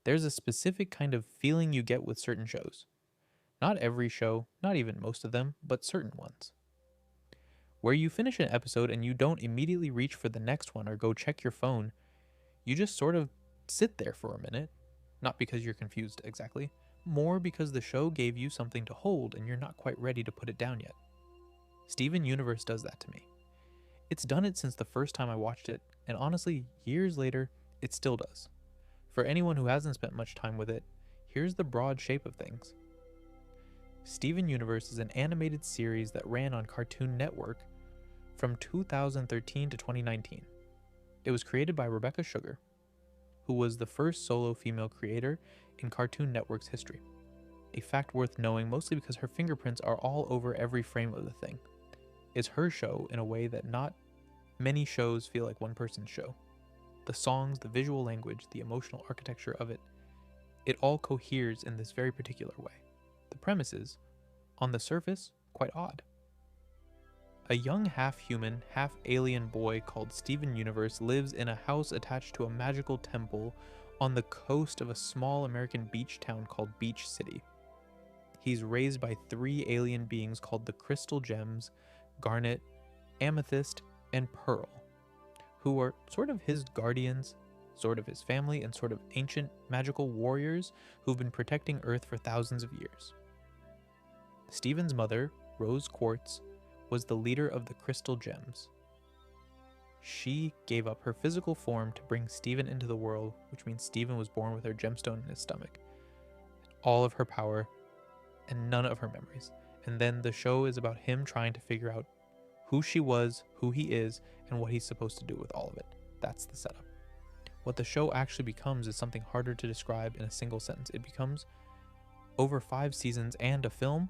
There's a specific kind of feeling you get with certain shows. Not every show, not even most of them, but certain ones. Where you finish an episode and you don't immediately reach for the next one or go check your phone, you just sort of sit there for a minute. Not because you're confused exactly, more because the show gave you something to hold and you're not quite ready to put it down yet. Steven Universe does that to me. It's done it since the first time I watched it, and honestly, years later, it still does. For anyone who hasn't spent much time with it, here's the broad shape of things. Steven Universe is an animated series that ran on Cartoon Network from 2013 to 2019. It was created by Rebecca Sugar, who was the first solo female creator in Cartoon Network's history. A fact worth knowing mostly because her fingerprints are all over every frame of the thing. It's her show in a way that not many shows feel like one person's show. The songs, the visual language, the emotional architecture of it, it all coheres in this very particular way. The premise is, on the surface, quite odd. A young half-human, half-alien boy called Steven Universe lives in a house attached to a magical temple on the coast of a small American beach town called Beach City. He's raised by 3 alien beings called the Crystal Gems, Garnet, Amethyst, and Pearl, who are sort of his guardians, sort of his family, and sort of ancient magical warriors who've been protecting Earth for thousands of years. Steven's mother, Rose Quartz, was the leader of the Crystal Gems. She gave up her physical form to bring Steven into the world, which means Steven was born with her gemstone in his stomach. All of her power and none of her memories. And then the show is about him trying to figure out who she was, who he is, and what he's supposed to do with all of it. That's the setup. What the show actually becomes is something harder to describe in a single sentence. It becomes over 5 seasons and a film,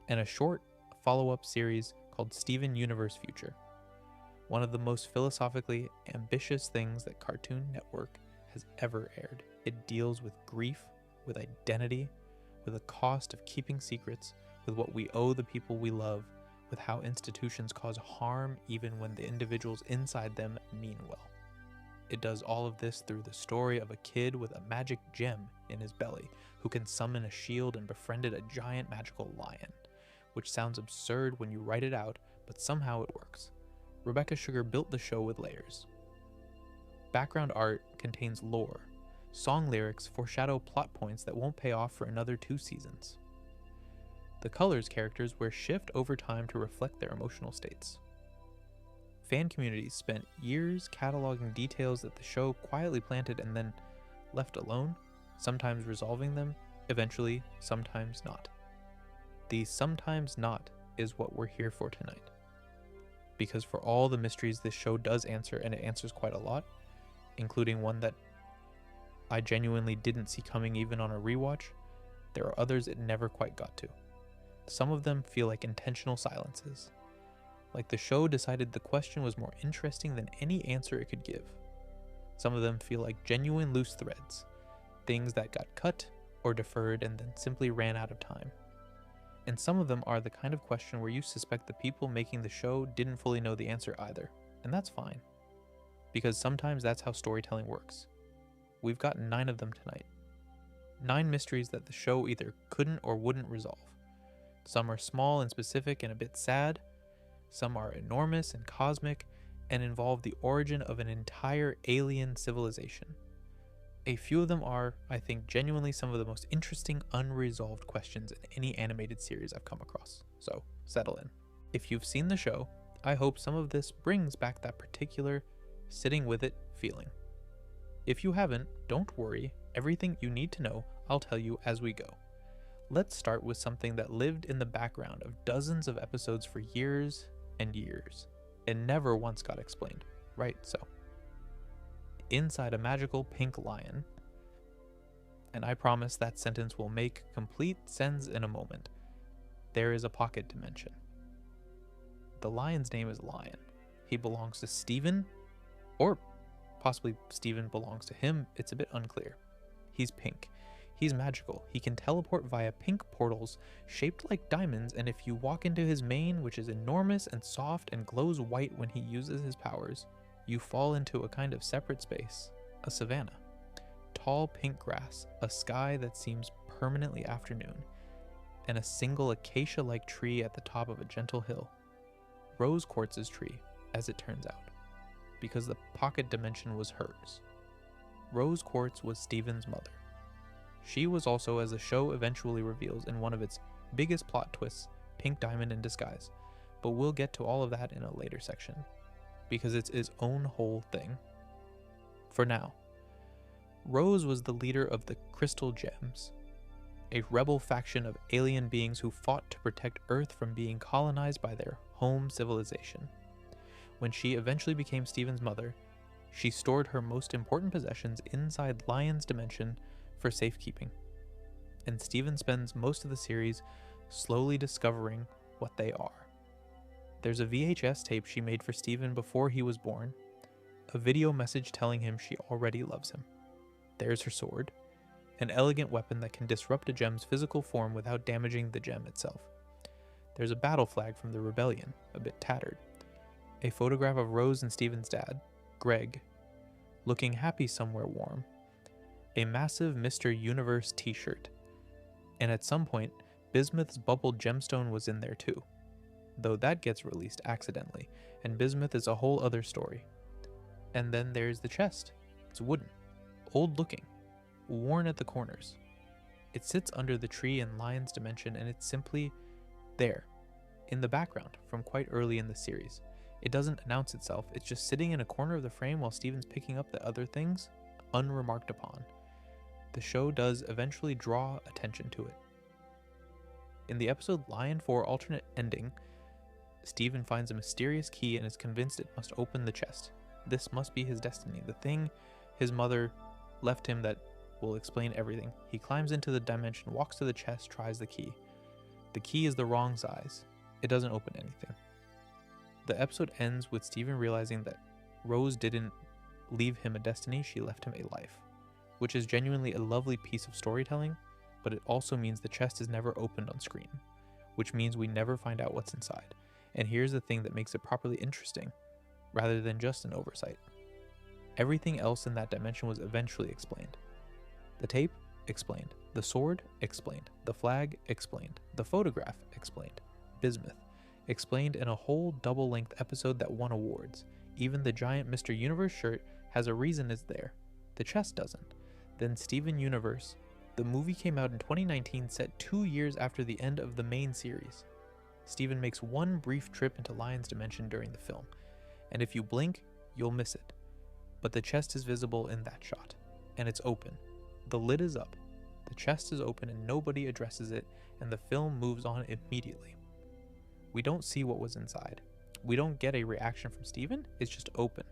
and a short follow-up series called Steven Universe Future. One of the most philosophically ambitious things that Cartoon Network has ever aired. It deals with grief, with identity, with the cost of keeping secrets, with what we owe the people we love, with how institutions cause harm even when the individuals inside them mean well. It does all of this through the story of a kid with a magic gem in his belly who can summon a shield and befriended a giant magical lion, which sounds absurd when you write it out, but somehow it works. Rebecca Sugar built the show with layers. Background art contains lore. Song lyrics foreshadow plot points that won't pay off for another 2 seasons. The colors characters wear shift over time to reflect their emotional states. Fan communities spent years cataloging details that the show quietly planted and then left alone, sometimes resolving them, eventually, sometimes not. The sometimes not is what we're here for tonight. Because for all the mysteries this show does answer, and it answers quite a lot, including one that I genuinely didn't see coming even on a rewatch, there are others it never quite got to. Some of them feel like intentional silences. Like the show decided the question was more interesting than any answer it could give. Some of them feel like genuine loose threads, things that got cut or deferred and then simply ran out of time. And some of them are the kind of question where you suspect the people making the show didn't fully know the answer either, and that's fine. Because sometimes that's how storytelling works. We've got 9 of them tonight. 9 mysteries that the show either couldn't or wouldn't resolve. Some are small and specific and a bit sad. Some are enormous and cosmic and involve the origin of an entire alien civilization. A few of them are, I think, genuinely some of the most interesting unresolved questions in any animated series I've come across. So, settle in. If you've seen the show, I hope some of this brings back that particular sitting with it feeling. If you haven't, don't worry. Everything you need to know, I'll tell you as we go. Let's start with something that lived in the background of dozens of episodes for years and years, and never once got explained. Right, so. Inside a magical pink lion. And I promise that sentence will make complete sense in a moment. There is a pocket dimension. The lion's name is Lion. He belongs to Steven, or possibly Steven belongs to him. It's a bit unclear. He's pink. He's magical. He can teleport via pink portals shaped like diamonds, and if you walk into his mane, which is enormous and soft and glows white when he uses his powers, you fall into a kind of separate space, a savanna. tall pink grass, a sky that seems permanently afternoon, and a single acacia-like tree at the top of a gentle hill. Rose Quartz's tree, as it turns out, because the pocket dimension was hers. Rose Quartz was Stephen's mother. She was also, as the show eventually reveals in one of its biggest plot twists, Pink Diamond in disguise, but we'll get to all of that in a later section, because it's its own whole thing. For now, Rose was the leader of the Crystal Gems, a rebel faction of alien beings who fought to protect Earth from being colonized by their home civilization. When she eventually became Stephen's mother, she stored her most important possessions inside Lion's dimension for safekeeping, and Stephen spends most of the series slowly discovering what they are. There's a VHS tape she made for Stephen before he was born, a video message telling him she already loves him. There's her sword, an elegant weapon that can disrupt a gem's physical form without damaging the gem itself. There's a battle flag from the rebellion, a bit tattered. A photograph of Rose and Stephen's dad, Greg, looking happy somewhere warm. A massive Mr. Universe t-shirt. And at some point, Bismuth's bubbled gemstone was in there too. Though that gets released accidentally, and Bismuth is a whole other story. And then there's the chest. It's wooden, old looking, worn at the corners. It sits under the tree in Lion's dimension, and it's simply there, in the background from quite early in the series. It doesn't announce itself, it's just sitting in a corner of the frame while Stephen's picking up the other things, unremarked upon. The show does eventually draw attention to it. In the episode Lion 4 alternate ending, Stephen finds a mysterious key and is convinced it must open the chest. This must be his destiny, the thing his mother left him that will explain everything. He climbs into the dimension, walks to the chest, tries the key. The key is the wrong size. It doesn't open anything. The episode ends with Stephen realizing that Rose didn't leave him a destiny, she left him a life, which is genuinely a lovely piece of storytelling, but it also means the chest is never opened on screen, which means we never find out what's inside. And here's the thing that makes it properly interesting, rather than just an oversight. Everything else in that dimension was eventually explained. The tape, explained. The sword, explained. The flag, explained. The photograph, explained. Bismuth, explained in a whole double-length episode that won awards. Even the giant Mr. Universe shirt has a reason it's there. The chest doesn't. Then Steven Universe. The movie came out in 2019, set 2 years after the end of the main series. Stephen makes one brief trip into Lion's dimension during the film, and if you blink, you'll miss it. But the chest is visible in that shot, and it's open. The lid is up, the chest is open, and nobody addresses it, and the film moves on immediately. We don't see what was inside. We don't get a reaction from Stephen, it's just open.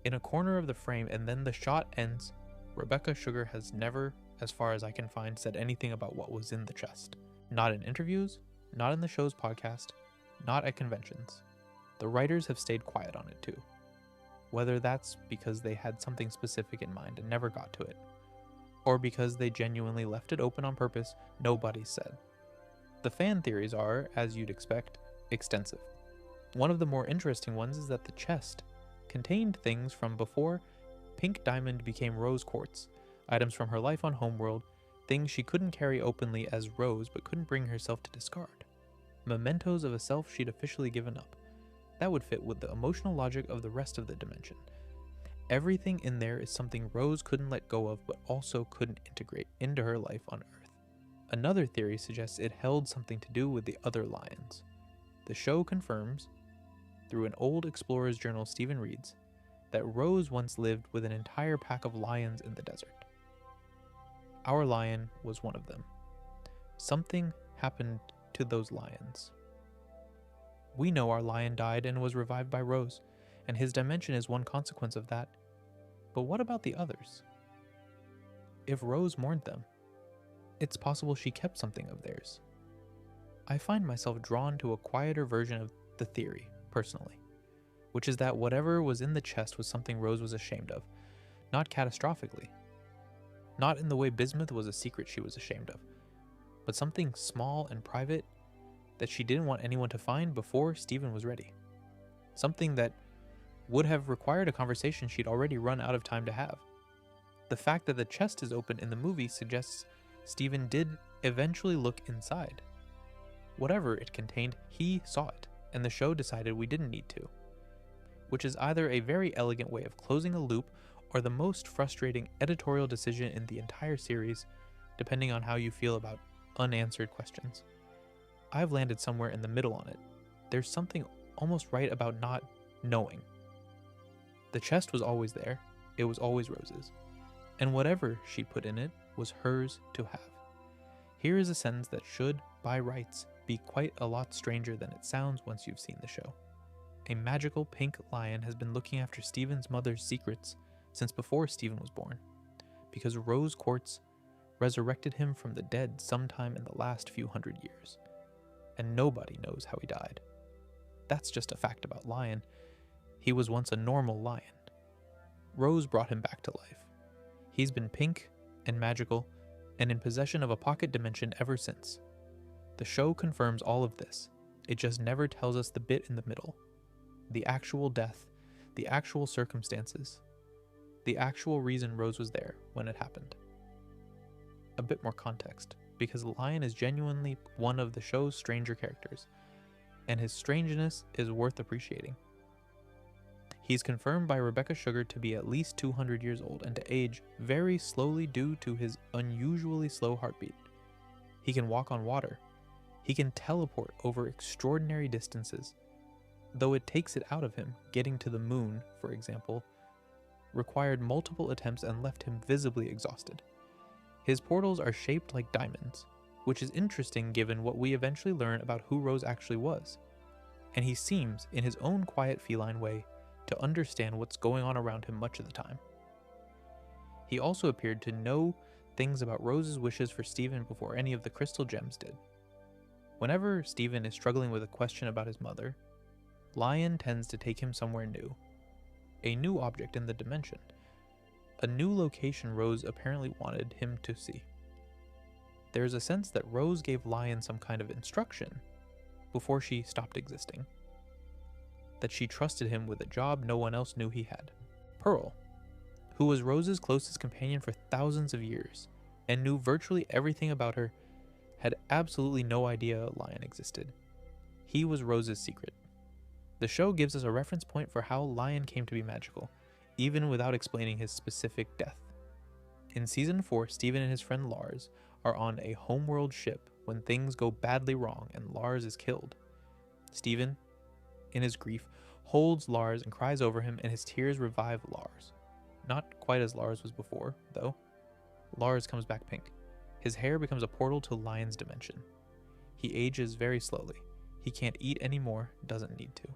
In a corner of the frame, and then the shot ends. Rebecca Sugar has never, as far as I can find, said anything about what was in the chest. Not in interviews, not in the show's podcast, not at conventions. The writers have stayed quiet on it too. Whether that's because they had something specific in mind and never got to it, or because they genuinely left it open on purpose, nobody said. The fan theories are, as you'd expect, extensive. One of the more interesting ones is that the chest contained things from before Pink Diamond became Rose Quartz, items from her life on Homeworld, things she couldn't carry openly as Rose but couldn't bring herself to discard. Mementos of a self she'd officially given up. That would fit with the emotional logic of the rest of the dimension. Everything in there is something Rose couldn't let go of but also couldn't integrate into her life on Earth. Another theory suggests it held something to do with the other lions. The show confirms, through an old explorer's journal Stephen reads, that Rose once lived with an entire pack of lions in the desert. Our lion was one of them. Something happened to those lions. We know our lion died and was revived by Rose, and his dimension is one consequence of that. But what about the others? If Rose mourned them, it's possible she kept something of theirs. I find myself drawn to a quieter version of the theory, personally, which is that whatever was in the chest was something Rose was ashamed of, not catastrophically. Not in the way Bismuth was a secret she was ashamed of, but something small and private that she didn't want anyone to find before Stephen was ready. Something that would have required a conversation she'd already run out of time to have. The fact that the chest is open in the movie suggests Stephen did eventually look inside. Whatever it contained, he saw it, and the show decided we didn't need to. Which is either a very elegant way of closing a loop or the most frustrating editorial decision in the entire series, depending on how you feel about unanswered questions. I've landed somewhere in the middle on it. There's something almost right about not knowing. The chest was always there. It was always Rose's. And whatever she put in it was hers to have. Here is a sentence that should, by rights, be quite a lot stranger than it sounds once you've seen the show. A magical pink lion has been looking after Stephen's mother's secrets since before Stephen was born, because Rose Quartz resurrected him from the dead sometime in the last few hundred years, and nobody knows how he died. That's just a fact about Lion. He was once a normal lion. Rose brought him back to life. He's been pink and magical and in possession of a pocket dimension ever since. The show confirms all of this. It just never tells us the bit in the middle. The actual death, the actual circumstances, the actual reason Rose was there when it happened. A bit more context, because Lion is genuinely one of the show's stranger characters, and his strangeness is worth appreciating. He's confirmed by Rebecca Sugar to be at least 200 years old and to age very slowly due to his unusually slow heartbeat. He can walk on water. He can teleport over extraordinary distances, though it takes it out of him. Getting to the moon, for example, required multiple attempts and left him visibly exhausted. His portals are shaped like diamonds, which is interesting given what we eventually learn about who Rose actually was. And he seems, in his own quiet feline way, to understand what's going on around him much of the time. He also appeared to know things about Rose's wishes for Stephen before any of the crystal gems did. Whenever Stephen is struggling with a question about his mother, Lion tends to take him somewhere new. A new object in the dimension. A new location Rose apparently wanted him to see. There's a sense that Rose gave Lion some kind of instruction before she stopped existing. That she trusted him with a job no one else knew he had. Pearl, who was Rose's closest companion for thousands of years and knew virtually everything about her, had absolutely no idea Lion existed. He was Rose's secret. The show gives us a reference point for how Lion came to be magical, even without explaining his specific death. In Season 4, Stephen and his friend Lars are on a homeworld ship when things go badly wrong and Lars is killed. Stephen, in his grief, holds Lars and cries over him, and his tears revive Lars. Not quite as Lars was before, though. Lars comes back pink. His hair becomes a portal to Lion's dimension. He ages very slowly. He can't eat anymore, doesn't need to.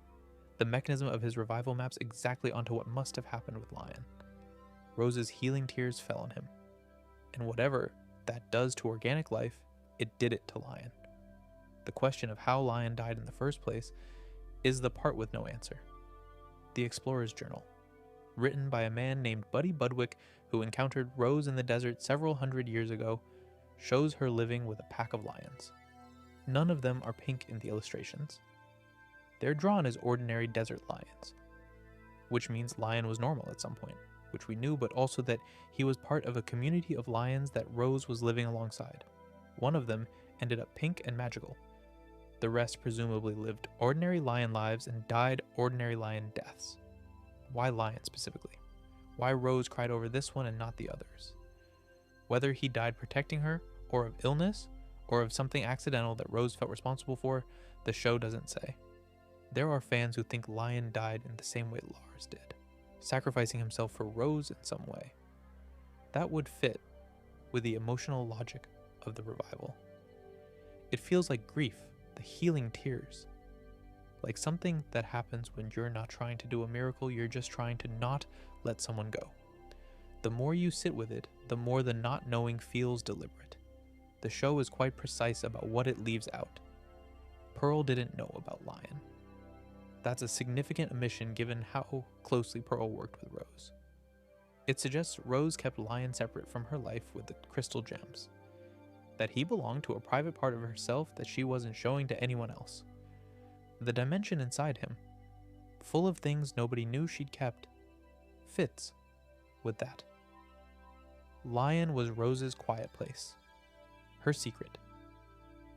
The mechanism of his revival maps exactly onto what must have happened with Lion. Rose's healing tears fell on him. And whatever that does to organic life, it did it to Lion. The question of how Lion died in the first place is the part with no answer. The Explorer's Journal, written by a man named Buddy Budwick who encountered Rose in the desert several hundred years ago, shows her living with a pack of lions. None of them are pink in the illustrations. They're drawn as ordinary desert lions, which means Lion was normal at some point, which we knew, but also that he was part of a community of lions that Rose was living alongside. One of them ended up pink and magical. The rest presumably lived ordinary lion lives and died ordinary lion deaths. Why Lion specifically? Why Rose cried over this one and not the others? Whether he died protecting her, or of illness, or of something accidental that Rose felt responsible for, the show doesn't say. There are fans who think Lion died in the same way Lars did, sacrificing himself for Rose in some way. That would fit with the emotional logic of the revival. It feels like grief, the healing tears. Like something that happens when you're not trying to do a miracle, you're just trying to not let someone go. The more you sit with it, the more the not knowing feels deliberate. The show is quite precise about what it leaves out. Pearl didn't know about Lion. That's a significant omission given how closely Pearl worked with Rose. It suggests Rose kept Lion separate from her life with the crystal gems. That he belonged to a private part of herself that she wasn't showing to anyone else. The dimension inside him, full of things nobody knew she'd kept, fits with that. Lion was Rose's quiet place, her secret.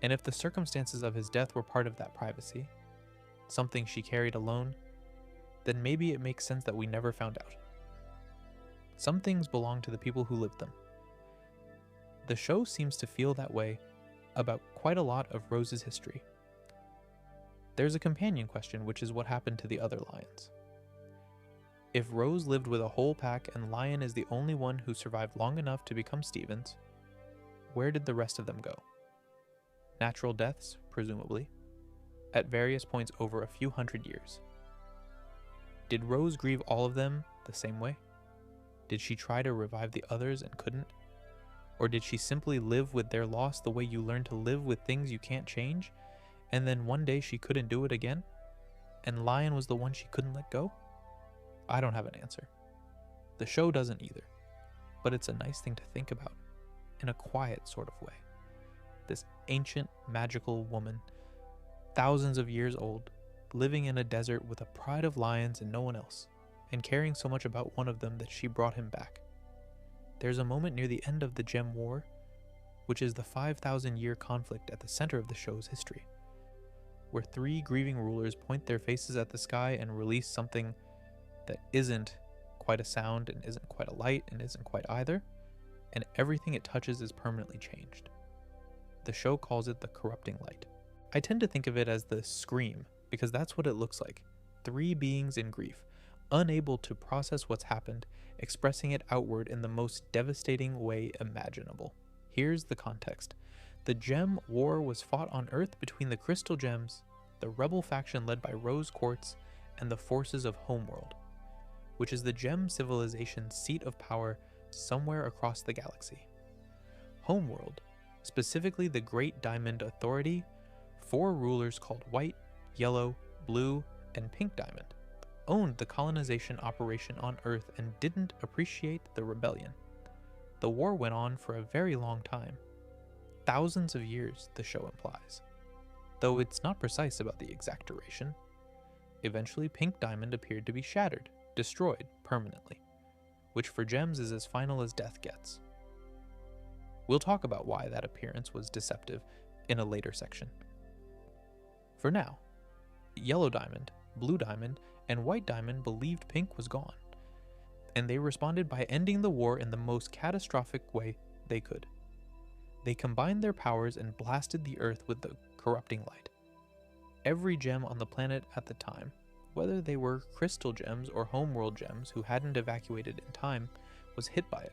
And if the circumstances of his death were part of that privacy, something she carried alone, then maybe it makes sense that we never found out. Some things belong to the people who lived them. The show seems to feel that way about quite a lot of Rose's history. There's a companion question, which is what happened to the other lions. If Rose lived with a whole pack and Lion is the only one who survived long enough to become Stevens, where did the rest of them go? Natural deaths, presumably, at various points over a few hundred years. Did Rose grieve all of them the same way? Did she try to revive the others and couldn't? Or did she simply live with their loss the way you learn to live with things you can't change, and then one day she couldn't do it again? And Lion was the one she couldn't let go? I don't have an answer. The show doesn't either, but it's a nice thing to think about, in a quiet sort of way. This ancient, magical woman, thousands of years old, living in a desert with a pride of lions and no one else, and caring so much about one of them that she brought him back. There's a moment near the end of the Gem War, which is the 5,000-year conflict at the center of the show's history, where 3 grieving rulers point their faces at the sky and release something that isn't quite a sound and isn't quite a light and isn't quite either, and everything it touches is permanently changed. The show calls it the corrupting light. I tend to think of it as the scream, because that's what it looks like. 3 beings in grief, unable to process what's happened, expressing it outward in the most devastating way imaginable. Here's the context. The Gem War was fought on Earth between the Crystal Gems, the rebel faction led by Rose Quartz, and the forces of Homeworld, which is the Gem civilization's seat of power somewhere across the galaxy. Homeworld, specifically the Great Diamond Authority, 4 rulers called White, Yellow, Blue, and Pink Diamond, owned the colonization operation on Earth and didn't appreciate the rebellion. The war went on for a very long time. Thousands of years, the show implies, though it's not precise about the exact duration. Eventually, Pink Diamond appeared to be shattered, destroyed permanently, which for gems is as final as death gets. We'll talk about why that appearance was deceptive in a later section. For now, Yellow Diamond, Blue Diamond, and White Diamond believed Pink was gone, and they responded by ending the war in the most catastrophic way they could. They combined their powers and blasted the Earth with the corrupting light. Every gem on the planet at the time, whether they were crystal gems or homeworld gems who hadn't evacuated in time, was hit by it.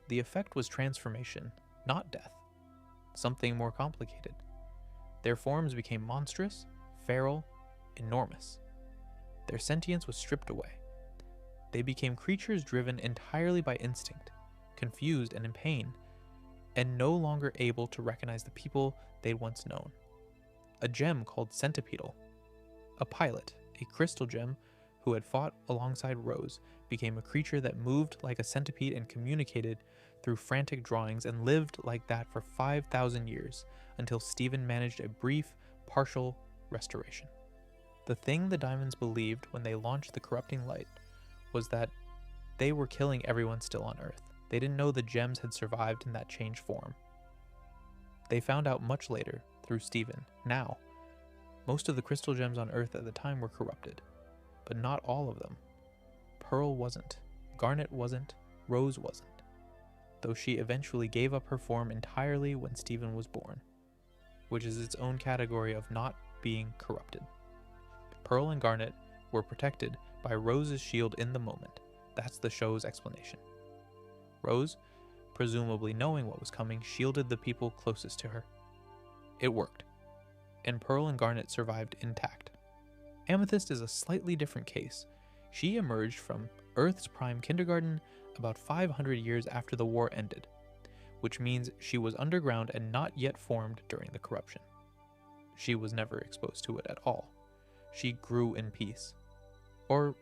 The effect was transformation, not death. Something more complicated. Their forms became monstrous, feral, enormous. Their sentience was stripped away. They became creatures driven entirely by instinct, confused and in pain, and no longer able to recognize the people they'd once known. A gem called Centipedal, a pilot, a crystal gem who had fought alongside Rose, became a creature that moved like a centipede and communicated through frantic drawings and lived like that for 5,000 years until Stephen managed a brief, partial restoration. The thing the Diamonds believed when they launched the corrupting light was that they were killing everyone still on Earth. They didn't know the gems had survived in that changed form. They found out much later, through Stephen. Now, most of the crystal gems on Earth at the time were corrupted, but not all of them. Pearl wasn't, Garnet wasn't, Rose wasn't, though she eventually gave up her form entirely when Stephen was born, which is its own category of not being corrupted. Pearl and Garnet were protected by Rose's shield in the moment. That's the show's explanation. Rose, presumably knowing what was coming, shielded the people closest to her. It worked, and Pearl and Garnet survived intact. Amethyst is a slightly different case. She emerged from Earth's prime kindergarten about 500 years after the war ended, which means she was underground and not yet formed during the corruption. She was never exposed to it at all. She grew in peace, or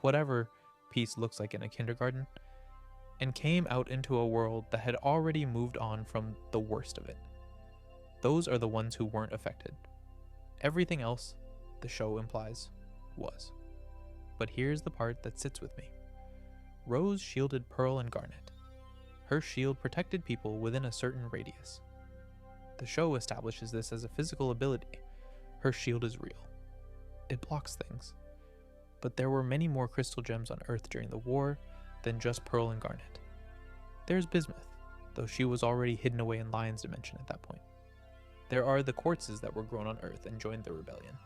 whatever peace looks like in a kindergarten, and came out into a world that had already moved on from the worst of it. Those are the ones who weren't affected. Everything else, the show implies, was. But here's the part that sits with me. Rose shielded Pearl and Garnet. Her shield protected people within a certain radius. The show establishes this as a physical ability. Her shield is real. It blocks things. But there were many more crystal gems on Earth during the war than just Pearl and Garnet. There's Bismuth, though she was already hidden away in Lion's dimension at that point. There are the quartzes that were grown on Earth and joined the rebellion.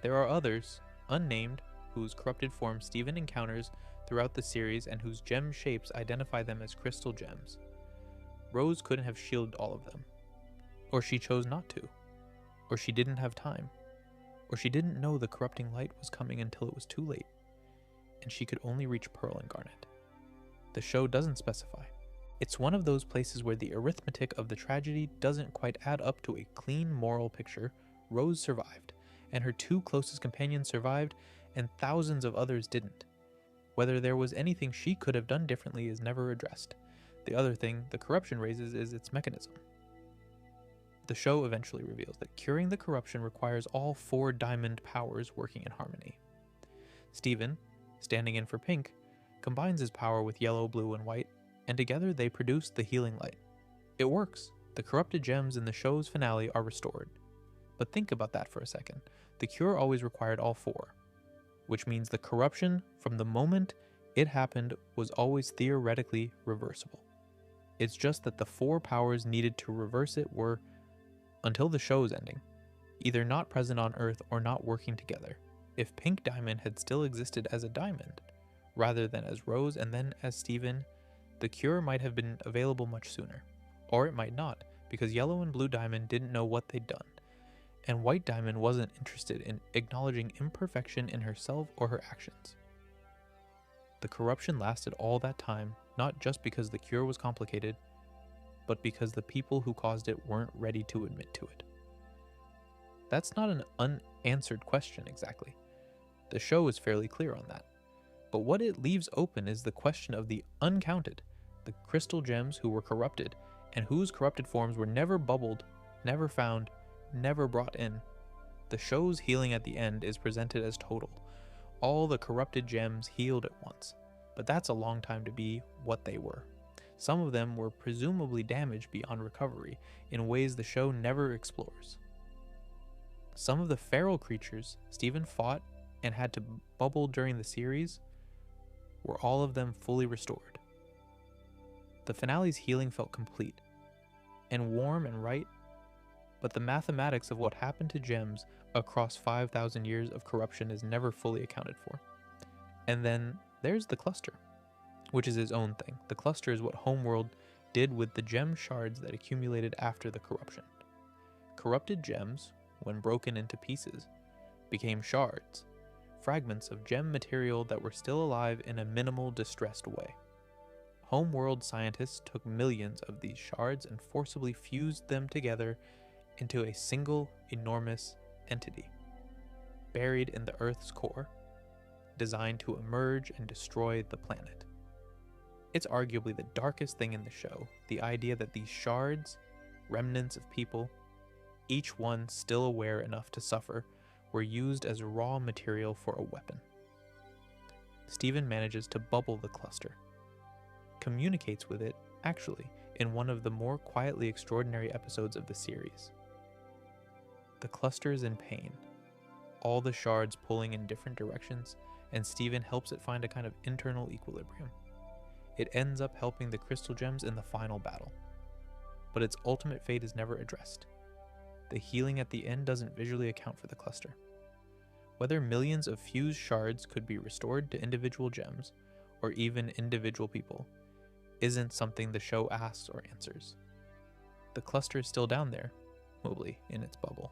There are others, unnamed, whose corrupted form Steven encounters throughout the series and whose gem shapes identify them as crystal gems. Rose couldn't have shielded all of them. Or she chose not to. Or she didn't have time. Or she didn't know the corrupting light was coming until it was too late, and she could only reach Pearl and Garnet. The show doesn't specify. It's one of those places where the arithmetic of the tragedy doesn't quite add up to a clean moral picture. Rose survived, and her two closest companions survived, and thousands of others didn't. Whether there was anything she could have done differently is never addressed. The other thing the corruption raises is its mechanism. The show eventually reveals that curing the corruption requires all 4 diamond powers working in harmony. Steven, standing in for Pink, combines his power with yellow, blue, and white, and together they produce the healing light. It works. The corrupted gems in the show's finale are restored. But think about that for a second. The cure always required all 4, which means the corruption from the moment it happened was always theoretically reversible. It's just that the 4 powers needed to reverse it were, until the show's ending, either not present on Earth or not working together. If Pink Diamond had still existed as a diamond, rather than as Rose and then as Steven, the cure might have been available much sooner. Or it might not, because Yellow and Blue Diamond didn't know what they'd done, and White Diamond wasn't interested in acknowledging imperfection in herself or her actions. The corruption lasted all that time, not just because the cure was complicated, but because the people who caused it weren't ready to admit to it. That's not an unanswered question exactly. The show is fairly clear on that. But what it leaves open is the question of the uncounted, the crystal gems who were corrupted, and whose corrupted forms were never bubbled, never found, never brought in. The show's healing at the end is presented as total. All the corrupted gems healed at once, but that's a long time to be what they were. Some of them were presumably damaged beyond recovery in ways the show never explores. Some of the feral creatures Steven fought and had to bubble during the series were all of them fully restored. The finale's healing felt complete and warm and right, but the mathematics of what happened to gems across 5,000 years of corruption is never fully accounted for. And then there's the cluster, which is its own thing. The cluster is what Homeworld did with the gem shards that accumulated after the corruption. Corrupted gems, when broken into pieces, became shards, fragments of gem material that were still alive in a minimal, distressed way. Homeworld scientists took millions of these shards and forcibly fused them together into a single, enormous entity, buried in the Earth's core, designed to emerge and destroy the planet. It's arguably the darkest thing in the show, the idea that these shards, remnants of people, each one still aware enough to suffer, were used as raw material for a weapon. Steven manages to bubble the cluster, communicates with it, actually, in one of the more quietly extraordinary episodes of the series. The cluster is in pain, all the shards pulling in different directions, and Steven helps it find a kind of internal equilibrium. It ends up helping the crystal gems in the final battle. But its ultimate fate is never addressed. The healing at the end doesn't visually account for the cluster. Whether millions of fused shards could be restored to individual gems, or even individual people, isn't something the show asks or answers. The cluster is still down there, mobily, in its bubble.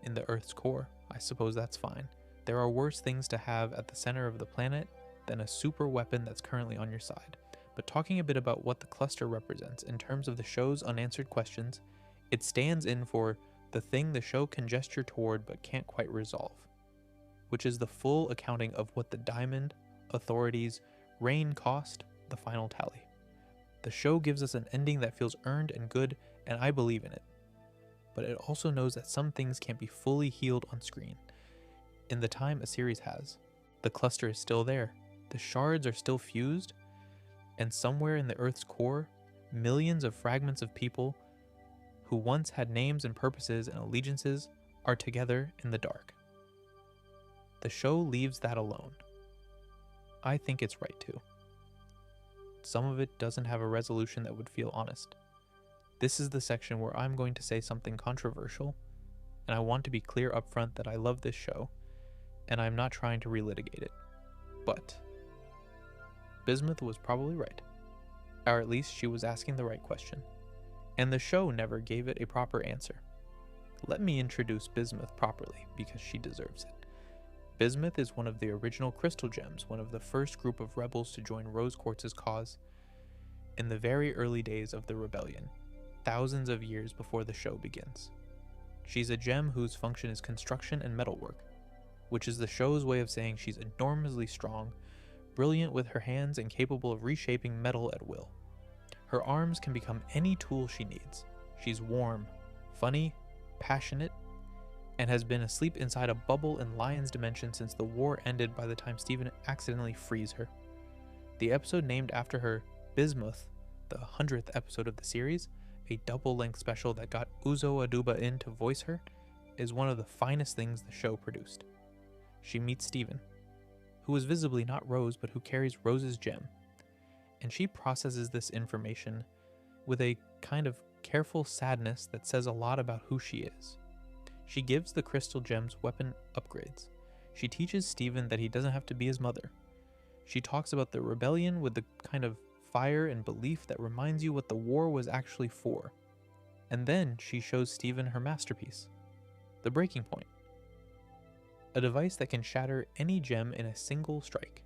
In the Earth's core, I suppose that's fine. There are worse things to have at the center of the planet than a super weapon that's currently on your side. But talking a bit about what the cluster represents in terms of the show's unanswered questions, it stands in for the thing the show can gesture toward but can't quite resolve, which is the full accounting of what the diamond, authorities, reign cost, the final tally. The show gives us an ending that feels earned and good, and I believe in it. But it also knows that some things can't be fully healed on screen. In the time a series has, the cluster is still there, the shards are still fused, and somewhere in the Earth's core, Millions of fragments of people who once had names and purposes and allegiances are together in the dark. The show leaves that alone. I think it's right to. Some of it doesn't have a resolution that would feel honest. This is the section where I'm going to say something controversial, and I want to be clear up front that I love this show, and I'm not trying to relitigate it. But Bismuth was probably right, or at least she was asking the right question, and the show never gave it a proper answer. Let me introduce Bismuth properly, because she deserves it. Bismuth is one of the original crystal gems, one of the first group of rebels to join Rose Quartz's cause in the very early days of the rebellion, thousands of years before the show begins. She's a gem whose function is construction and metalwork, which is the show's way of saying she's enormously strong, brilliant with her hands, and capable of reshaping metal at will. Her arms can become any tool she needs. She's warm, funny, passionate, and has been asleep inside a bubble in Lion's dimension since the war ended by the time Steven accidentally frees her. The episode named after her, Bismuth, the 100th episode of the series, a double-length special that got Uzo Aduba in to voice her, is one of the finest things the show produced. She meets Steven, who is visibly not Rose but who carries Rose's gem, and she processes this information with a kind of careful sadness that says a lot about who she is. She gives the crystal gems weapon upgrades. She teaches Steven that he doesn't have to be his mother. She talks about the rebellion with the kind of fire and belief that reminds you what the war was actually for. And then she shows Steven her masterpiece, the breaking point, a device that can shatter any gem in a single strike,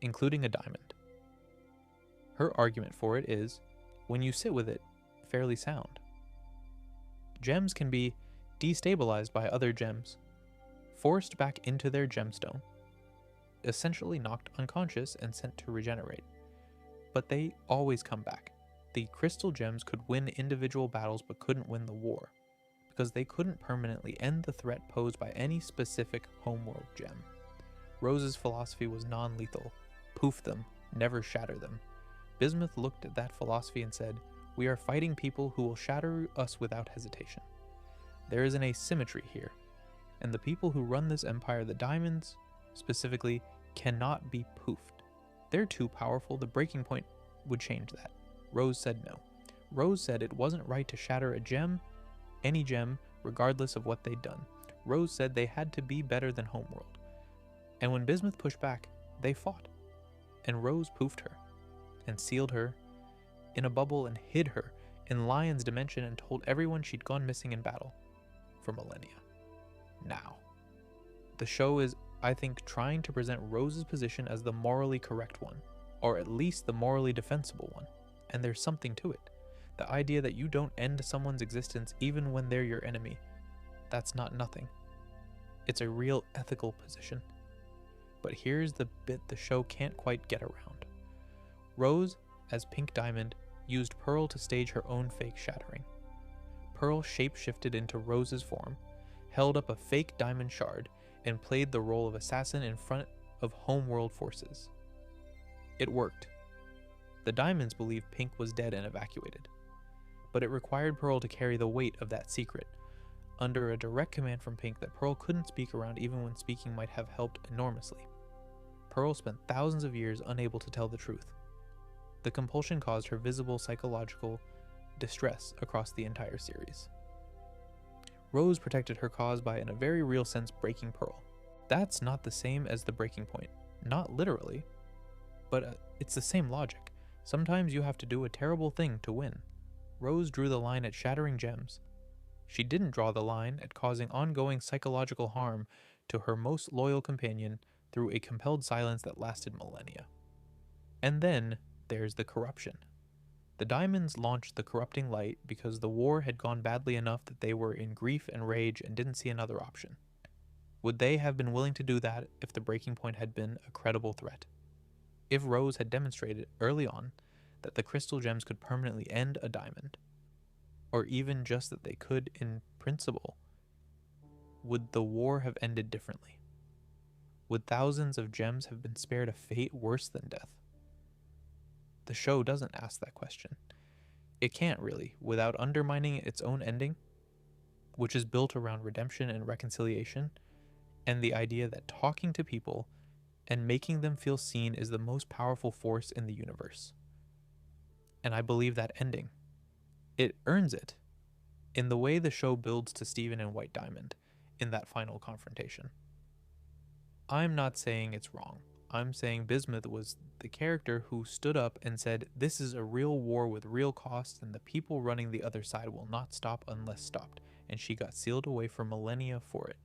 including a diamond. Her argument for it is, when you sit with it, fairly sound. Gems can be destabilized by other gems, forced back into their gemstone, essentially knocked unconscious and sent to regenerate. But they always come back. The crystal gems could win individual battles but couldn't win the war, because they couldn't permanently end the threat posed by any specific homeworld gem. Rose's philosophy was non-lethal. Poof them, never shatter them. Bismuth looked at that philosophy and said, "We are fighting people who will shatter us without hesitation." There is an asymmetry here, and the people who run this empire, the diamonds specifically, cannot be poofed. They're too powerful. The breaking point would change that. Rose said no. Rose said it wasn't right to shatter a gem, any gem, regardless of what they'd done. Rose said they had to be better than Homeworld. And when Bismuth pushed back, they fought. And Rose poofed her, and sealed her in a bubble and hid her in Lion's dimension and told everyone she'd gone missing in battle for millennia. Now, the show is, I think, trying to present Rose's position as the morally correct one, or at least the morally defensible one, and there's something to it. The idea that you don't end someone's existence even when they're your enemy, that's not nothing. It's a real ethical position. But here's the bit the show can't quite get around. Rose, as Pink Diamond, used Pearl to stage her own fake shattering. Pearl shape-shifted into Rose's form, held up a fake diamond shard, and played the role of assassin in front of Homeworld forces. It worked. The diamonds believed Pink was dead and evacuated. But it required Pearl to carry the weight of that secret, under a direct command from Pink that Pearl couldn't speak around even when speaking might have helped enormously. Pearl spent thousands of years unable to tell the truth. The compulsion caused her visible psychological distress across the entire series. Rose protected her cause by, in a very real sense, breaking Pearl. That's not the same as the breaking point. Not literally, but it's the same logic. Sometimes you have to do a terrible thing to win. Rose drew the line at shattering gems. She didn't draw the line at causing ongoing psychological harm to her most loyal companion through a compelled silence that lasted millennia. And then there's the corruption. The diamonds launched the corrupting light because the war had gone badly enough that they were in grief and rage and didn't see another option. Would they have been willing to do that if the breaking point had been a credible threat? If Rose had demonstrated early on that the crystal gems could permanently end a diamond, or even just that they could in principle, would the war have ended differently? Would thousands of gems have been spared a fate worse than death? The show doesn't ask that question. It can't really, without undermining its own ending, which is built around redemption and reconciliation, and the idea that talking to people and making them feel seen is the most powerful force in the universe. And I believe that ending. It earns it in the way the show builds to Steven and White Diamond in that final confrontation. I'm not saying it's wrong. I'm saying Bismuth was the character who stood up and said, "This is a real war with real costs, and the people running the other side will not stop unless stopped," and she got sealed away for millennia for it.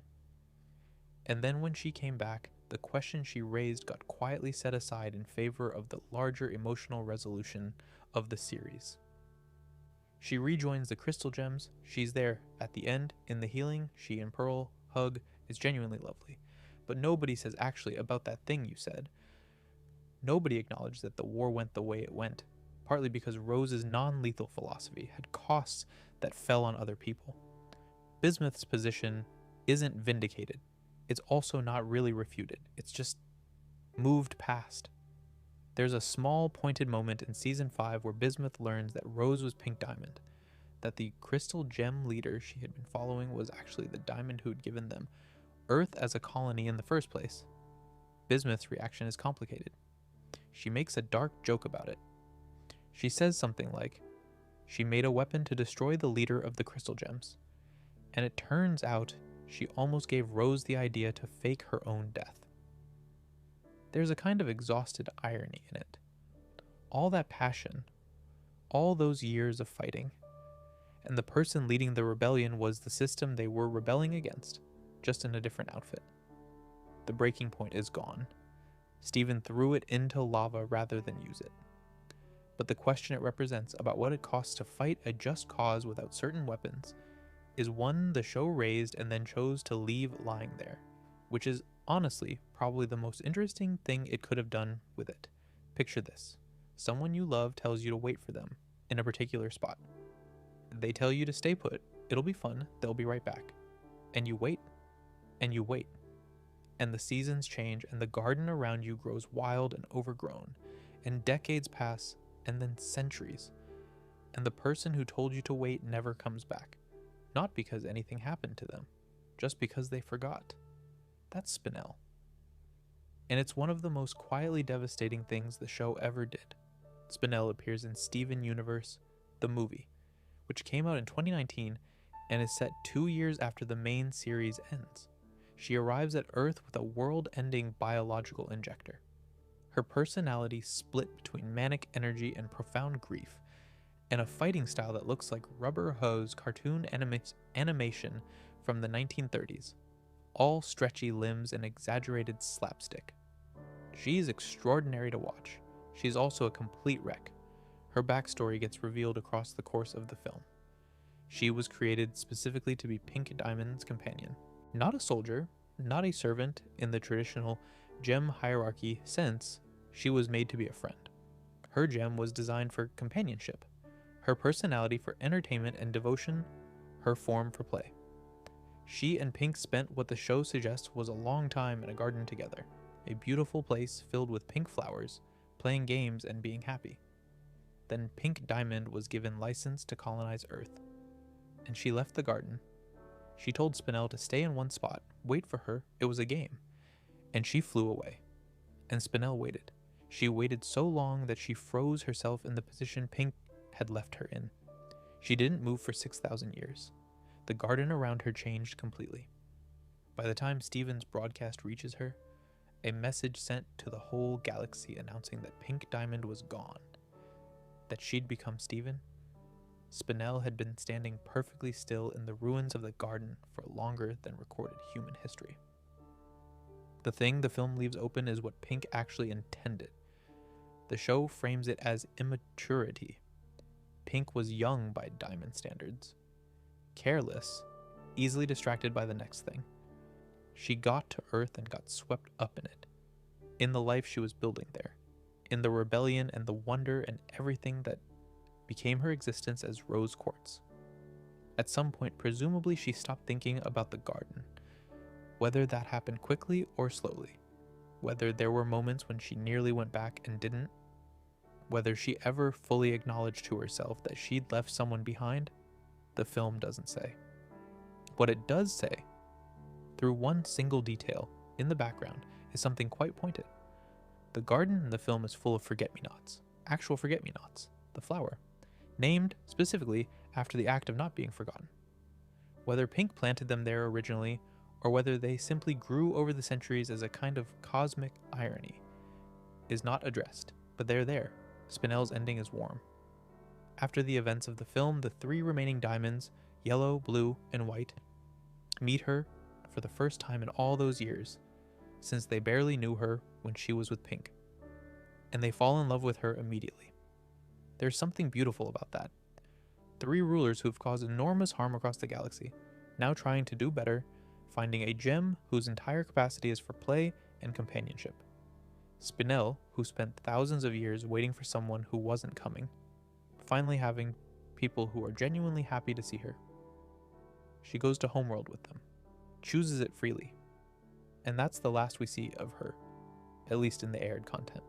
And then when she came back, the question she raised got quietly set aside in favor of the larger emotional resolution of the series. She rejoins the crystal gems. She's there at the end in the healing. She and Pearl hug. It's genuinely lovely. But nobody says, "Actually, about that thing you said." Nobody acknowledged that the war went the way it went, partly because Rose's non-lethal philosophy had costs that fell on other people. Bismuth's position isn't vindicated. It's also not really refuted. It's just moved past. There's a small pointed moment in season 5 where Bismuth learns that Rose was Pink Diamond, that the crystal gem leader she had been following was actually the diamond who'd given them Earth as a colony in the first place. Bismuth's reaction is complicated. She makes a dark joke about it. She says something like, she made a weapon to destroy the leader of the crystal gems, and it turns out she almost gave Rose the idea to fake her own death. There's a kind of exhausted irony in it. All that passion, all those years of fighting, and the person leading the rebellion was the system they were rebelling against, just in a different outfit. The breaking point is gone. Steven threw it into lava rather than use it. But the question it represents about what it costs to fight a just cause without certain weapons is one the show raised and then chose to leave lying there, which is honestly probably the most interesting thing it could have done with it. Picture this. Someone you love tells you to wait for them in a particular spot. They tell you to stay put. It'll be fun. They'll be right back. And you wait. And you wait. And the seasons change, and the garden around you grows wild and overgrown, and decades pass, and then centuries, and the person who told you to wait never comes back, not because anything happened to them, just because they forgot. That's Spinel. And it's one of the most quietly devastating things the show ever did. Spinel appears in Steven Universe, the movie, which came out in 2019 and is set 2 years after the main series ends. She arrives at Earth with a world-ending biological injector. Her personality split between manic energy and profound grief, and a fighting style that looks like rubber hose cartoon animation from the 1930s, all stretchy limbs and exaggerated slapstick. She's extraordinary to watch. She's also a complete wreck. Her backstory gets revealed across the course of the film. She was created specifically to be Pink Diamond's companion. Not a soldier, not a servant in the traditional gem hierarchy sense, she was made to be a friend. Her gem was designed for companionship, her personality for entertainment and devotion, her form for play. She and Pink spent what the show suggests was a long time in a garden together, a beautiful place filled with pink flowers, playing games and being happy. Then Pink Diamond was given license to colonize Earth, and she left the garden. She told Spinel to stay in one spot, wait for her, it was a game. And she flew away. And Spinel waited. She waited so long that she froze herself in the position Pink had left her in. She didn't move for 6,000 years. The garden around her changed completely. By the time Steven's broadcast reaches her, a message sent to the whole galaxy announcing that Pink Diamond was gone, that she'd become Steven. Spinel had been standing perfectly still in the ruins of the garden for longer than recorded human history. The thing the film leaves open is what Pink actually intended. The show frames it as immaturity. Pink was young by Diamond standards. Careless, easily distracted by the next thing. She got to Earth and got swept up in it. In the life she was building there. In the rebellion and the wonder and everything that became her existence as Rose Quartz. At some point, presumably, she stopped thinking about the garden. Whether that happened quickly or slowly. Whether there were moments when she nearly went back and didn't. Whether she ever fully acknowledged to herself that she'd left someone behind, the film doesn't say. What it does say, through one single detail in the background, is something quite pointed. The garden in the film is full of forget-me-nots, actual forget-me-nots, the flower, named specifically after the act of not being forgotten. Whether Pink planted them there originally, or whether they simply grew over the centuries as a kind of cosmic irony, is not addressed, but they're there. Spinell's ending is warm. After the events of the film, the 3 remaining diamonds, yellow, blue, and white, meet her for the first time in all those years, since they barely knew her when she was with Pink, and they fall in love with her immediately. There's something beautiful about that. 3 rulers who've caused enormous harm across the galaxy, now trying to do better, finding a gem whose entire capacity is for play and companionship. Spinell, who spent thousands of years waiting for someone who wasn't coming, finally having people who are genuinely happy to see her. She goes to Homeworld with them, chooses it freely, and that's the last we see of her, at least in the aired content.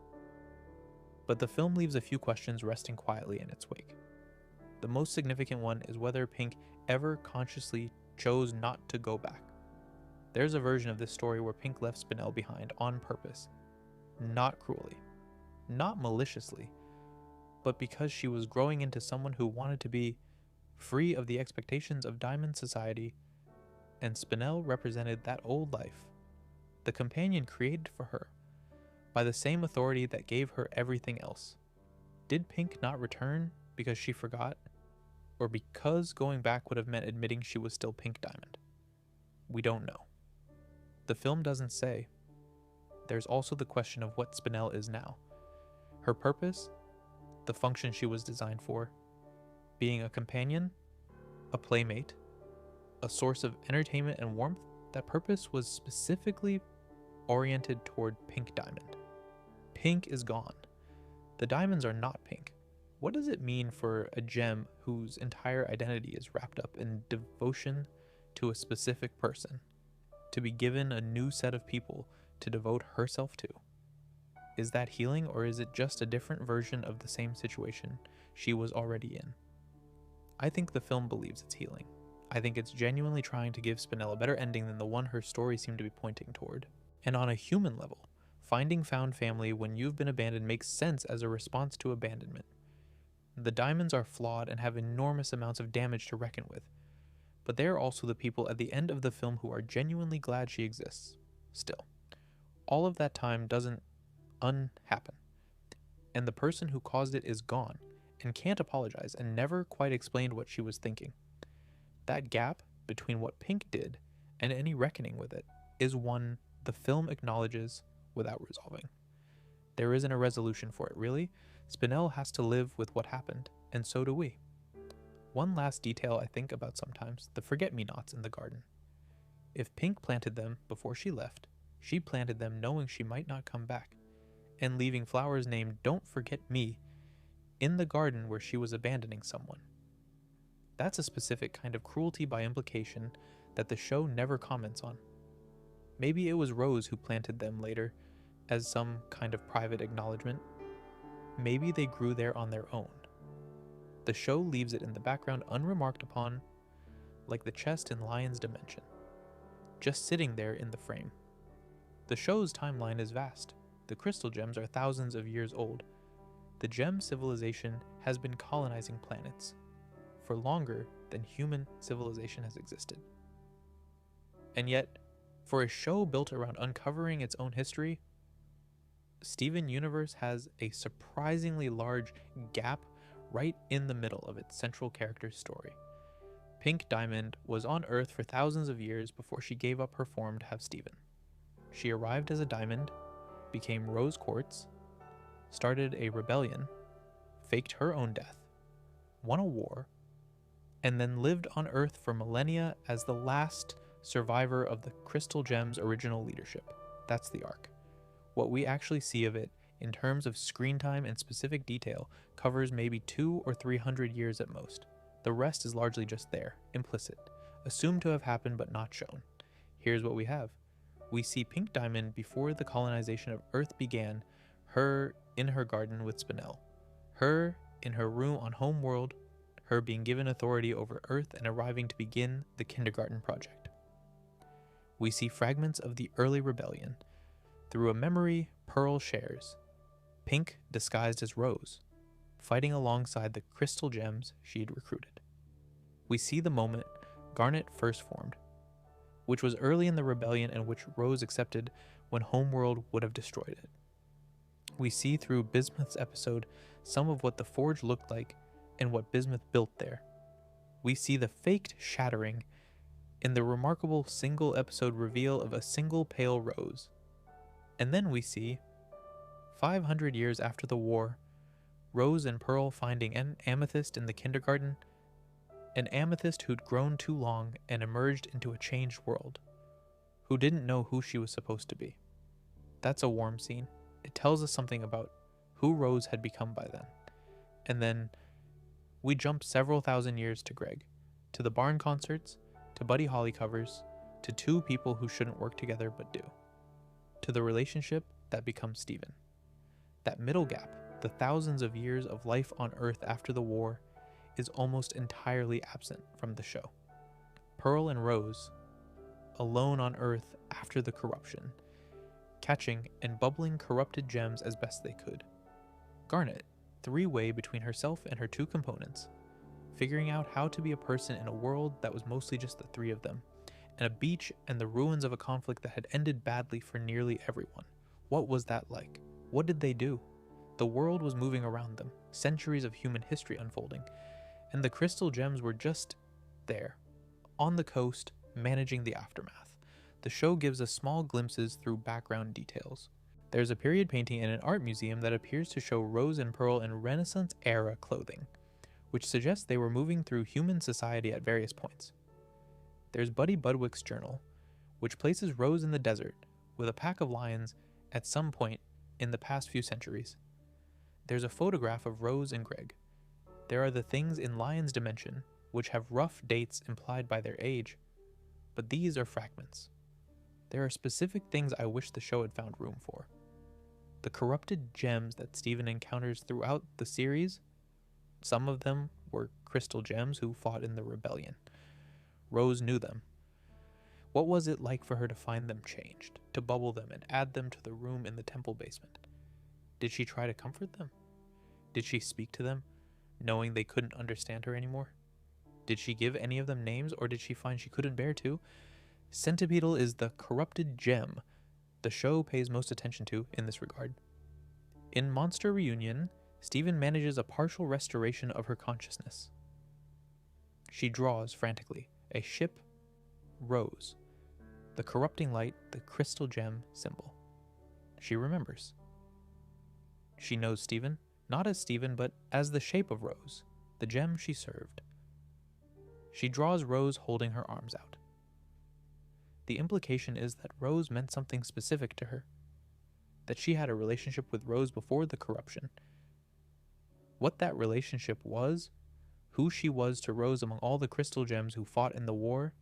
But the film leaves a few questions resting quietly in its wake. The most significant one is whether Pink ever consciously chose not to go back. There's a version of this story where Pink left Spinell behind on purpose, not cruelly, not maliciously, but because she was growing into someone who wanted to be free of the expectations of Diamond Society, and Spinell represented that old life, the companion created for her, by the same authority that gave her everything else. Did Pink not return because she forgot, or because going back would have meant admitting she was still Pink Diamond? We don't know. The film doesn't say. There's also the question of what Spinell is now. Her purpose, the function she was designed for, being a companion, a playmate, a source of entertainment and warmth, that purpose was specifically oriented toward Pink Diamond. Pink is gone. The diamonds are not pink. What does it mean for a gem whose entire identity is wrapped up in devotion to a specific person to be given a new set of people to devote herself to? Is that healing, or is it just a different version of the same situation she was already in? I think the film believes it's healing. I think it's genuinely trying to give Spinell a better ending than the one her story seemed to be pointing toward. And on a human level, finding found family when you've been abandoned makes sense as a response to abandonment. The diamonds are flawed and have enormous amounts of damage to reckon with, but they are also the people at the end of the film who are genuinely glad she exists. Still, all of that time doesn't unhappen, and the person who caused it is gone and can't apologize and never quite explained what she was thinking. That gap between what Pink did and any reckoning with it is one the film acknowledges without resolving. There isn't a resolution for it, really. Spinell has to live with what happened, and so do we. One last detail I think about sometimes, the forget-me-nots in the garden. If Pink planted them before she left, she planted them knowing she might not come back, and leaving flowers named "Don't Forget Me" in the garden where she was abandoning someone. That's a specific kind of cruelty by implication that the show never comments on. Maybe it was Rose who planted them later as some kind of private acknowledgement. Maybe they grew there on their own. The show leaves it in the background unremarked upon, like the chest in Lion's Dimension, just sitting there in the frame. The show's timeline is vast. The crystal gems are thousands of years old. The gem civilization has been colonizing planets for longer than human civilization has existed. And yet, for a show built around uncovering its own history, Steven Universe has a surprisingly large gap right in the middle of its central character's story. Pink Diamond was on Earth for thousands of years before she gave up her form to have Steven. She arrived as a diamond, became Rose Quartz, started a rebellion, faked her own death, won a war, and then lived on Earth for millennia as the last survivor of the Crystal Gem's original leadership. That's the arc. What we actually see of it, in terms of screen time and specific detail, covers maybe 200 or 300 years at most. The rest is largely just there, implicit, assumed to have happened but not shown. Here's what we have. We see Pink Diamond before the colonization of Earth began, her in her garden with Spinell. Her in her room on Homeworld, her being given authority over Earth and arriving to begin the kindergarten project. We see fragments of the early rebellion. Through a memory Pearl shares, Pink disguised as Rose, fighting alongside the crystal gems she had recruited. We see the moment Garnet first formed, which was early in the rebellion and which Rose accepted when Homeworld would have destroyed it. We see through Bismuth's episode some of what the Forge looked like and what Bismuth built there. We see the faked shattering in the remarkable single episode reveal of a single pale rose. And then we see, 500 years after the war, Rose and Pearl finding an amethyst in the kindergarten, an amethyst who'd grown too long and emerged into a changed world, who didn't know who she was supposed to be. That's a warm scene. It tells us something about who Rose had become by then. And then we jump several thousand years to Greg, to the barn concerts, to Buddy Holly covers, to two people who shouldn't work together but do, to the relationship that becomes Steven. That middle gap, the thousands of years of life on Earth after the war, is almost entirely absent from the show. Pearl and Rose, alone on Earth after the corruption, catching and bubbling corrupted gems as best they could. Garnet, three-way between herself and her two components, figuring out how to be a person in a world that was mostly just the three of them, and a beach and the ruins of a conflict that had ended badly for nearly everyone. What was that like? What did they do? The world was moving around them, centuries of human history unfolding, and the crystal gems were just there, on the coast, managing the aftermath. The show gives us small glimpses through background details. There's a period painting in an art museum that appears to show Rose and Pearl in Renaissance-era clothing, which suggests they were moving through human society at various points. There's Buddy Budwick's journal, which places Rose in the desert with a pack of lions at some point in the past few centuries. There's a photograph of Rose and Greg. There are the things in Lion's dimension, which have rough dates implied by their age, but these are fragments. There are specific things I wish the show had found room for. The corrupted gems that Steven encounters throughout the series, some of them were crystal gems who fought in the rebellion. Rose knew them. What was it like for her to find them changed, to bubble them and add them to the room in the temple basement? Did she try to comfort them? Did she speak to them, knowing they couldn't understand her anymore? Did she give any of them names, or did she find she couldn't bear to? Centipedal is the corrupted gem the show pays most attention to in this regard. In Monster Reunion, Steven manages a partial restoration of her consciousness. She draws frantically a ship, Rose, the corrupting light, the crystal gem symbol. She remembers. She knows Steven, not as Steven, but as the shape of Rose, the gem she served. She draws Rose holding her arms out. The implication is that Rose meant something specific to her, that she had a relationship with Rose before the corruption. What that relationship was, who she was to Rose among all the crystal gems who fought in the war,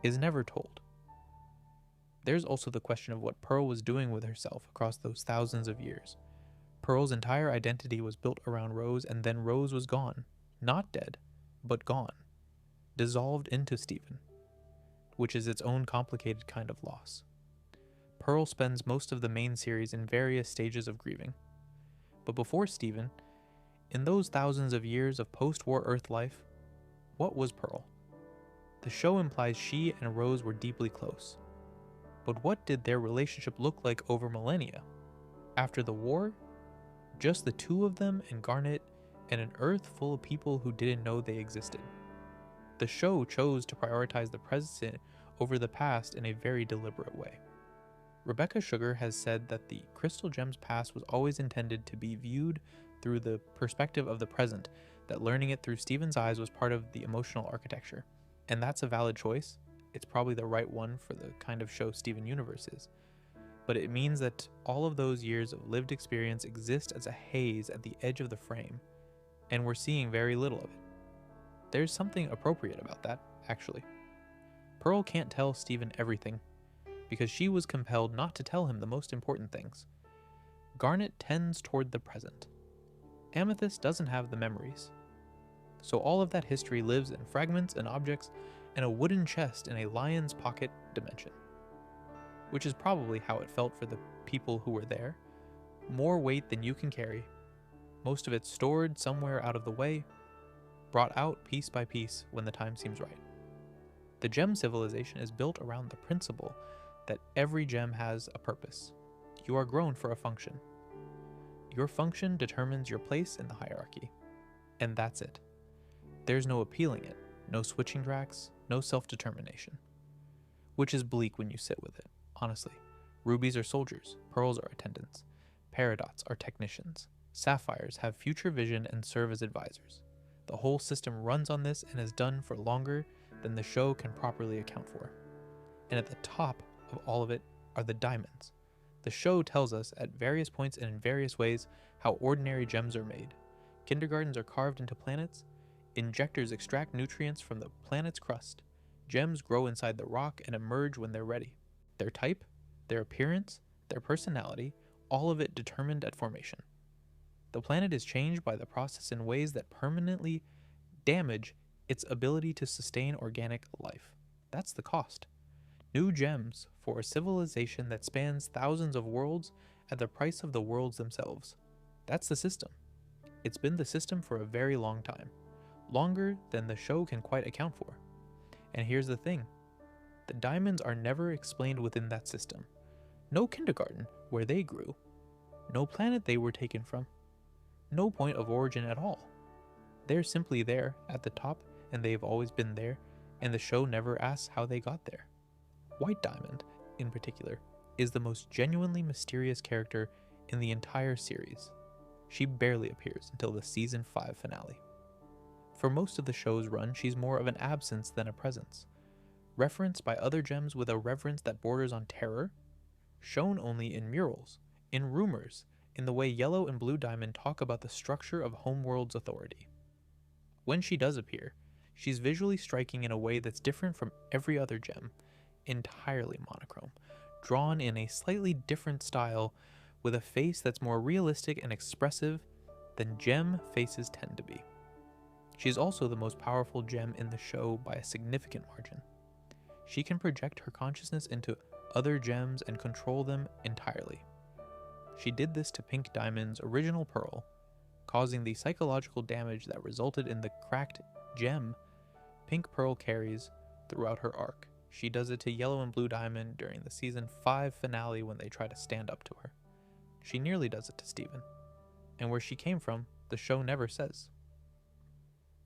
is never told. There's also the question of what Pearl was doing with herself across those thousands of years. Pearl's entire identity was built around Rose, and then Rose was gone. Not dead, but gone. Dissolved into Steven, which is its own complicated kind of loss. Pearl spends most of the main series in various stages of grieving. But before Steven, in those thousands of years of post-war Earth life, what was Pearl? The show implies she and Rose were deeply close. But what did their relationship look like over millennia? After the war, just the two of them and Garnet, and an Earth full of people who didn't know they existed. The show chose to prioritize the present over the past in a very deliberate way. Rebecca Sugar has said that the Crystal Gems past was always intended to be viewed through the perspective of the present, that learning it through Steven's eyes was part of the emotional architecture. And that's a valid choice. It's probably the right one for the kind of show Steven Universe is. But it means that all of those years of lived experience exist as a haze at the edge of the frame, and we're seeing very little of it. There's something appropriate about that, actually. Pearl can't tell Steven everything, because she was compelled not to tell him the most important things. Garnet tends toward the present. Amethyst doesn't have the memories. So all of that history lives in fragments and objects and a wooden chest in a lion's pocket dimension. Which is probably how it felt for the people who were there. More weight than you can carry, most of it stored somewhere out of the way, brought out piece by piece when the time seems right. The gem civilization is built around the principle that every gem has a purpose. You are grown for a function. Your function determines your place in the hierarchy. And that's it. There's no appealing it, no switching tracks, no self-determination. Which is bleak when you sit with it, honestly. Rubies are soldiers, pearls are attendants, peridots are technicians, sapphires have future vision and serve as advisors. The whole system runs on this and is done for longer than the show can properly account for. And at the top of all of it are the diamonds. The show tells us at various points and in various ways how ordinary gems are made. Kindergartens are carved into planets, injectors extract nutrients from the planet's crust, gems grow inside the rock and emerge when they're ready. Their type, their appearance, their personality, all of it determined at formation. The planet is changed by the process in ways that permanently damage its ability to sustain organic life. That's the cost. New gems for a civilization that spans thousands of worlds at the price of the worlds themselves. That's the system. It's been the system for a very long time. Longer than the show can quite account for. And here's the thing. The diamonds are never explained within that system. No kindergarten where they grew. No planet they were taken from. No point of origin at all. They're simply there at the top, and they've always been there, and the show never asks how they got there. White Diamond, in particular, is the most genuinely mysterious character in the entire series. She barely appears until the season 5 finale. For most of the show's run, she's more of an absence than a presence. Referenced by other gems with a reverence that borders on terror, shown only in murals, in rumors, in the way Yellow and Blue Diamond talk about the structure of Homeworld's authority. When she does appear, she's visually striking in a way that's different from every other gem, entirely monochrome, drawn in a slightly different style with a face that's more realistic and expressive than gem faces tend to be. She's also the most powerful gem in the show by a significant margin. She can project her consciousness into other gems and control them entirely. She did this to Pink Diamond's original pearl, causing the psychological damage that resulted in the cracked gem Pink Pearl carries throughout her arc. She does it to Yellow and Blue Diamond during the season 5 finale when they try to stand up to her. She nearly does it to Steven. And where she came from, the show never says.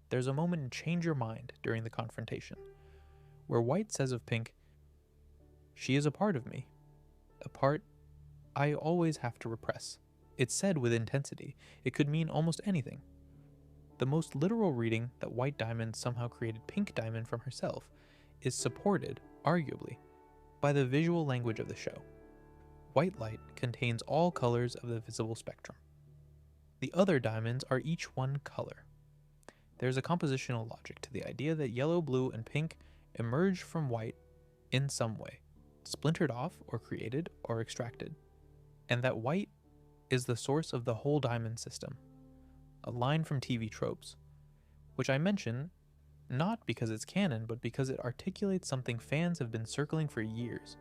There's a moment in Change Your Mind during the confrontation, where White says of Pink, "She is a part of me, a part I always have to repress." It's said with intensity. It could mean almost anything. The most literal reading that White Diamond somehow created Pink Diamond from herself is supported, arguably, by the visual language of the show. White light contains all colors of the visible spectrum. The other diamonds are each one color. There's a compositional logic to the idea that yellow, blue, and pink emerged from white in some way, splintered off or created or extracted, and that white is the source of the whole diamond system. A line from TV tropes, which I mention not because it's canon, but because it articulates something fans have been circling for years.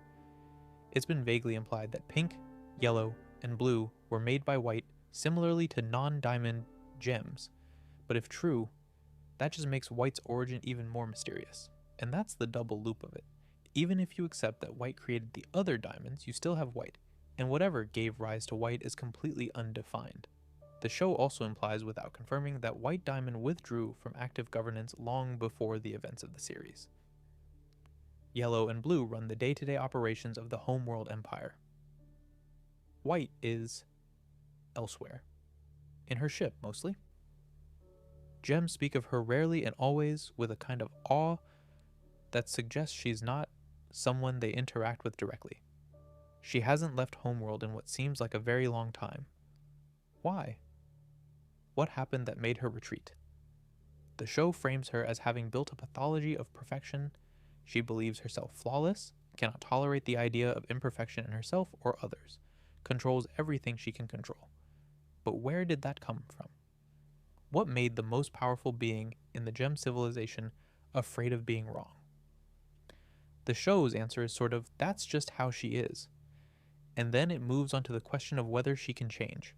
It's been vaguely implied that pink, yellow, and blue were made by white similarly to non-diamond gems, but if true, that just makes white's origin even more mysterious. And that's the double loop of it. Even if you accept that white created the other diamonds, you still have white, and whatever gave rise to white is completely undefined. The show also implies, without confirming, that White Diamond withdrew from active governance long before the events of the series. Yellow and Blue run the day-to-day operations of the Homeworld Empire. White is elsewhere. In her ship, mostly. Gems speak of her rarely and always with a kind of awe that suggests she's not someone they interact with directly. She hasn't left Homeworld in what seems like a very long time. Why? What happened that made her retreat? The show frames her as having built a pathology of perfection. She believes herself flawless, cannot tolerate the idea of imperfection in herself or others, controls everything she can control. But where did that come from? What made the most powerful being in the gem civilization afraid of being wrong? The show's answer is sort of, that's just how she is. And then it moves on to the question of whether she can change.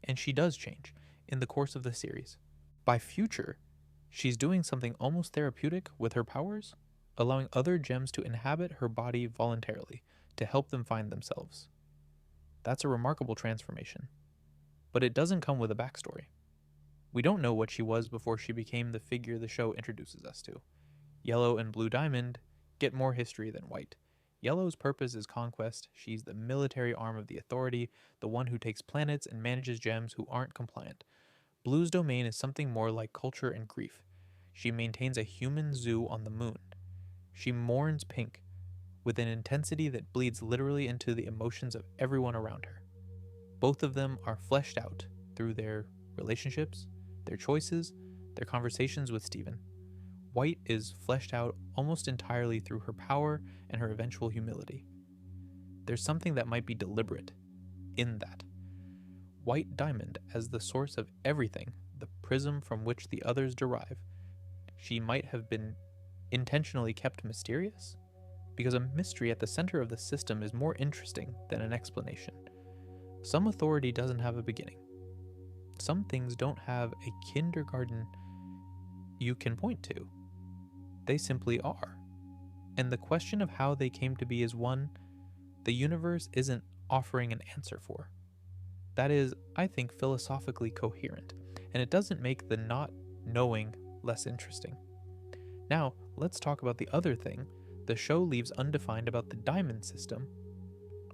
And she does change in the course of the series. By future, she's doing something almost therapeutic with her powers, allowing other gems to inhabit her body voluntarily to help them find themselves. That's a remarkable transformation. But it doesn't come with a backstory. We don't know what she was before she became the figure the show introduces us to. Yellow and Blue Diamond get more history than White. Yellow's purpose is conquest. She's the military arm of the Authority, the one who takes planets and manages gems who aren't compliant. Blue's domain is something more like culture and grief. She maintains a human zoo on the moon. She mourns Pink with an intensity that bleeds literally into the emotions of everyone around her. Both of them are fleshed out through their relationships, their choices, their conversations with Steven. White is fleshed out almost entirely through her power and her eventual humility. There's something that might be deliberate in that. White Diamond as the source of everything, the prism from which the others derive. She might have been intentionally kept mysterious, because a mystery at the center of the system is more interesting than an explanation. Some authority doesn't have a beginning. Some things don't have a kindergarten you can point to. They simply are. And the question of how they came to be is one the universe isn't offering an answer for. That is, I think, philosophically coherent, and it doesn't make the not knowing less interesting. Now, let's talk about the other thing the show leaves undefined about the diamond system,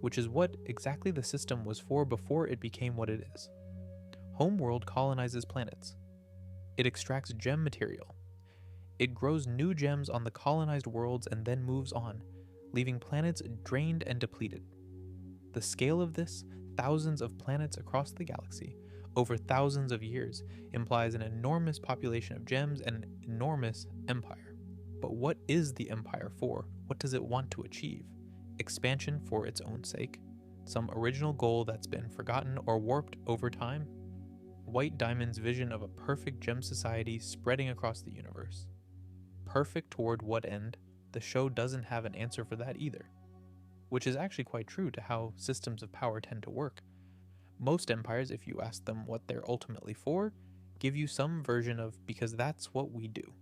which is what exactly the system was for before it became what it is. Homeworld colonizes planets. It extracts gem material. It grows new gems on the colonized worlds and then moves on, leaving planets drained and depleted. The scale of this, thousands of planets across the galaxy, over thousands of years, implies an enormous population of gems and an enormous empire. But what is the empire for? What does it want to achieve? Expansion for its own sake? Some original goal that's been forgotten or warped over time? White Diamond's vision of a perfect gem society spreading across the universe. Perfect toward what end? The show doesn't have an answer for that either. Which is actually quite true to how systems of power tend to work. Most empires, if you ask them what they're ultimately for, give you some version of because that's what we do.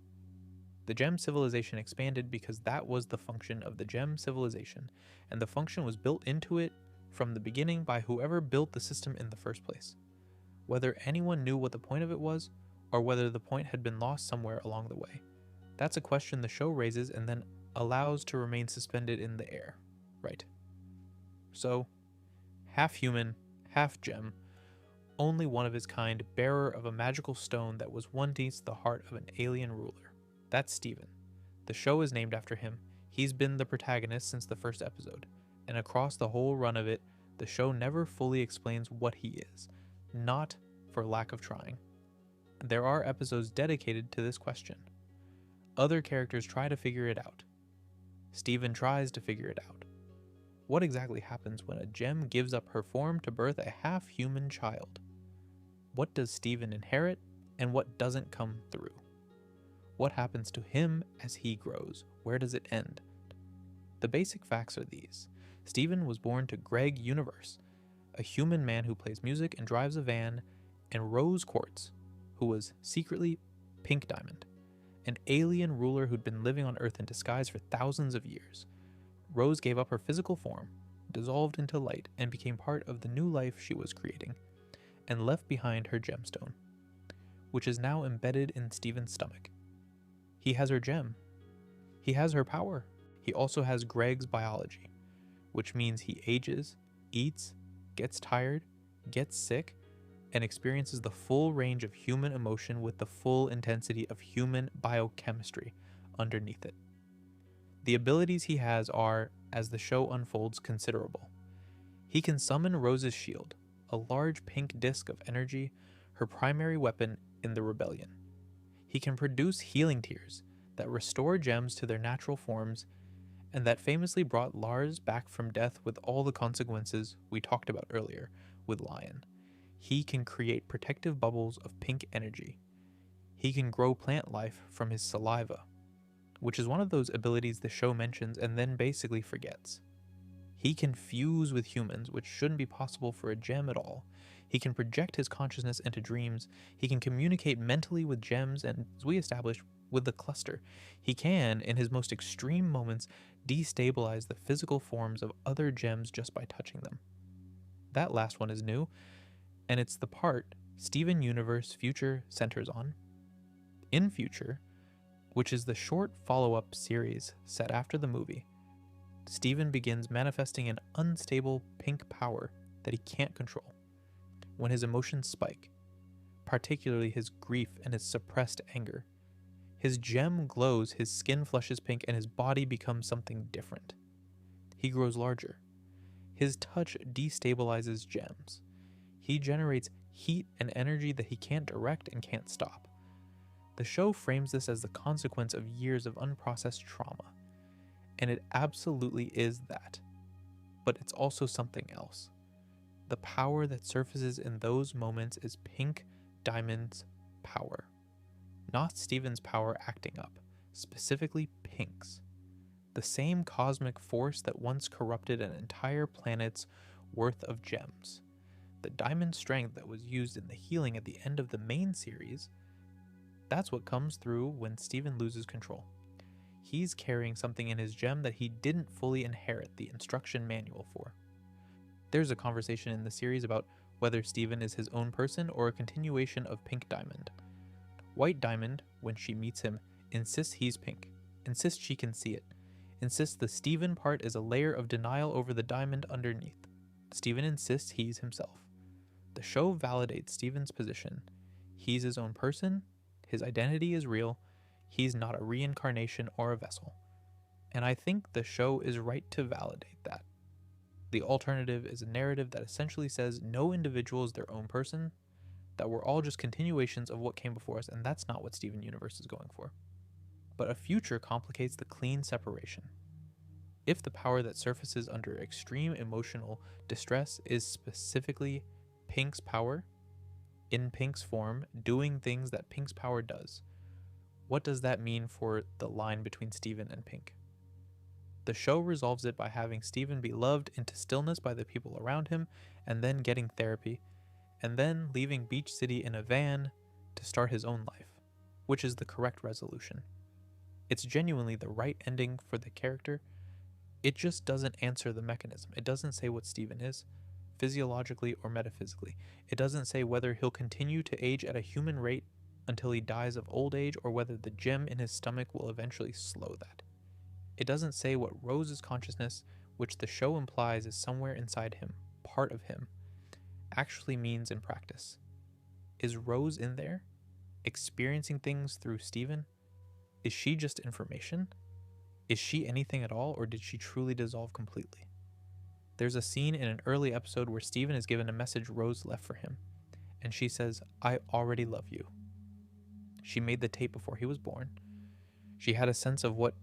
The gem civilization expanded because that was the function of the gem civilization, and the function was built into it from the beginning by whoever built the system in the first place. Whether anyone knew what the point of it was, or whether the point had been lost somewhere along the way. That's a question the show raises and then allows to remain suspended in the air. Right. So, half human, half gem, only one of his kind, bearer of a magical stone that was once the heart of an alien ruler. That's Steven. The show is named after him. He's been the protagonist since the first episode, and across the whole run of it, the show never fully explains what he is, not for lack of trying. There are episodes dedicated to this question. Other characters try to figure it out. Steven tries to figure it out. What exactly happens when a gem gives up her form to birth a half-human child? What does Steven inherit, and what doesn't come through? What happens to him as he grows? Where does it end? The basic facts are these. Steven was born to Greg Universe, a human man who plays music and drives a van, and Rose Quartz, who was secretly Pink Diamond, an alien ruler who'd been living on Earth in disguise for thousands of years. Rose gave up her physical form, dissolved into light, and became part of the new life she was creating, and left behind her gemstone, which is now embedded in Steven's stomach. He has her gem. He has her power. He also has Greg's biology, which means he ages, eats, gets tired, gets sick, and experiences the full range of human emotion with the full intensity of human biochemistry underneath it. The abilities he has are, as the show unfolds, considerable. He can summon Rose's shield, a large pink disc of energy, her primary weapon in the rebellion. He can produce healing tears that restore gems to their natural forms, and that famously brought Lars back from death with all the consequences we talked about earlier with Lion. He can create protective bubbles of pink energy. He can grow plant life from his saliva, which is one of those abilities the show mentions and then basically forgets. He can fuse with humans, which shouldn't be possible for a gem at all. He can project his consciousness into dreams. He can communicate mentally with gems, and as we established, with the cluster. He can, in his most extreme moments, destabilize the physical forms of other gems just by touching them. That last one is new, and it's the part Steven Universe Future centers on. In Future, which is the short follow-up series set after the movie, Steven begins manifesting an unstable pink power that he can't control. When his emotions spike, particularly his grief and his suppressed anger, his gem glows, his skin flushes pink, and his body becomes something different. He grows larger. His touch destabilizes gems. He generates heat and energy that he can't direct and can't stop. The show frames this as the consequence of years of unprocessed trauma. And it absolutely is that. But it's also something else. The power that surfaces in those moments is Pink Diamond's power. Not Steven's power acting up, specifically Pink's. The same cosmic force that once corrupted an entire planet's worth of gems. The diamond strength that was used in the healing at the end of the main series, that's what comes through when Steven loses control. He's carrying something in his gem that he didn't fully inherit the instruction manual for. There's a conversation in the series about whether Steven is his own person or a continuation of Pink Diamond. White Diamond, when she meets him, insists he's pink, insists she can see it, insists the Steven part is a layer of denial over the diamond underneath. Steven insists he's himself. The show validates Steven's position. He's his own person, his identity is real, he's not a reincarnation or a vessel. And I think the show is right to validate that. The alternative is a narrative that essentially says no individual is their own person, that we're all just continuations of what came before us, and that's not what Steven Universe is going for. But a future complicates the clean separation. If the power that surfaces under extreme emotional distress is specifically Pink's power, in Pink's form, doing things that Pink's power does, what does that mean for the line between Steven and Pink? The show resolves it by having Steven be loved into stillness by the people around him, and then getting therapy, and then leaving Beach City in a van to start his own life, which is the correct resolution. It's genuinely the right ending for the character. It just doesn't answer the mechanism. It doesn't say what Steven is, physiologically or metaphysically. It doesn't say whether he'll continue to age at a human rate until he dies of old age, or whether the gem in his stomach will eventually slow that. It doesn't say what Rose's consciousness, which the show implies is somewhere inside him, part of him, actually means in practice. Is Rose in there, experiencing things through Steven? Is she just information? Is she anything at all, or did she truly dissolve completely? There's a scene in an early episode where Steven is given a message Rose left for him, and she says, "I already love you." She made the tape before he was born. She had a sense of what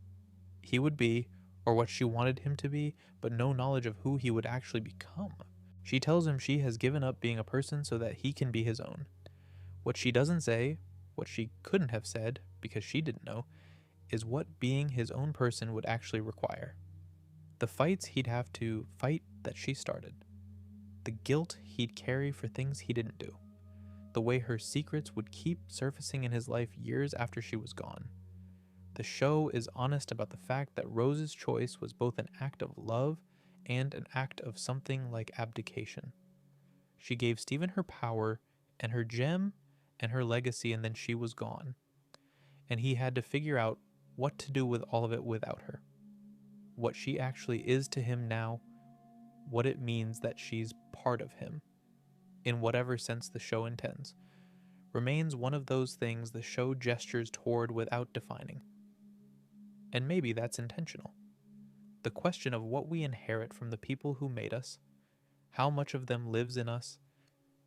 he would be, or what she wanted him to be, but no knowledge of who he would actually become. She tells him she has given up being a person so that he can be his own. What she doesn't say, what she couldn't have said, because she didn't know, is what being his own person would actually require. The fights he'd have to fight that she started. The guilt he'd carry for things he didn't do. The way her secrets would keep surfacing in his life years after she was gone. The show is honest about the fact that Rose's choice was both an act of love and an act of something like abdication. She gave Steven her power and her gem and her legacy, and then she was gone. And he had to figure out what to do with all of it without her. What she actually is to him now, what it means that she's part of him, in whatever sense the show intends, remains one of those things the show gestures toward without defining. And maybe that's intentional. The question of what we inherit from the people who made us, how much of them lives in us,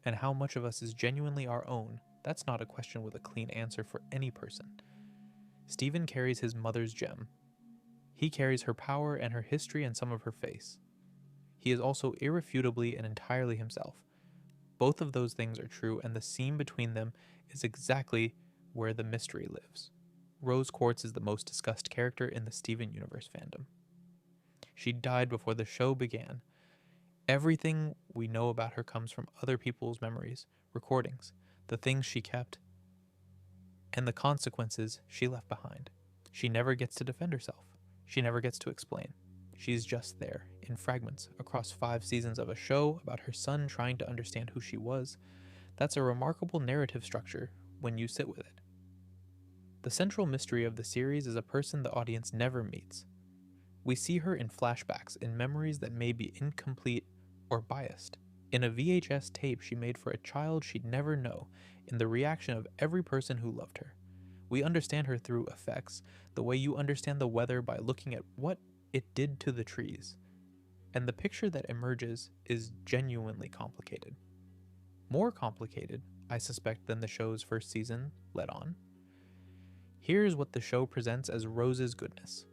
and how much of us is genuinely our own, that's not a question with a clean answer for any person. Steven carries his mother's gem. He carries her power and her history and some of her face. He is also irrefutably and entirely himself. Both of those things are true, and the seam between them is exactly where the mystery lives. Rose Quartz is the most discussed character in the Steven Universe fandom. She died before the show began. Everything we know about her comes from other people's memories, recordings, the things she kept, and the consequences she left behind. She never gets to defend herself. She never gets to explain. She's just there, in fragments, across 5 seasons of a show about her son trying to understand who she was. That's a remarkable narrative structure when you sit with it. The central mystery of the series is a person the audience never meets. We see her in flashbacks, in memories that may be incomplete or biased, in a VHS tape she made for a child she'd never know, in the reaction of every person who loved her. We understand her through effects, the way you understand the weather by looking at what it did to the trees. And the picture that emerges is genuinely complicated. More complicated, I suspect, than the show's first season let on. Here's what the show presents as Rose's goodness.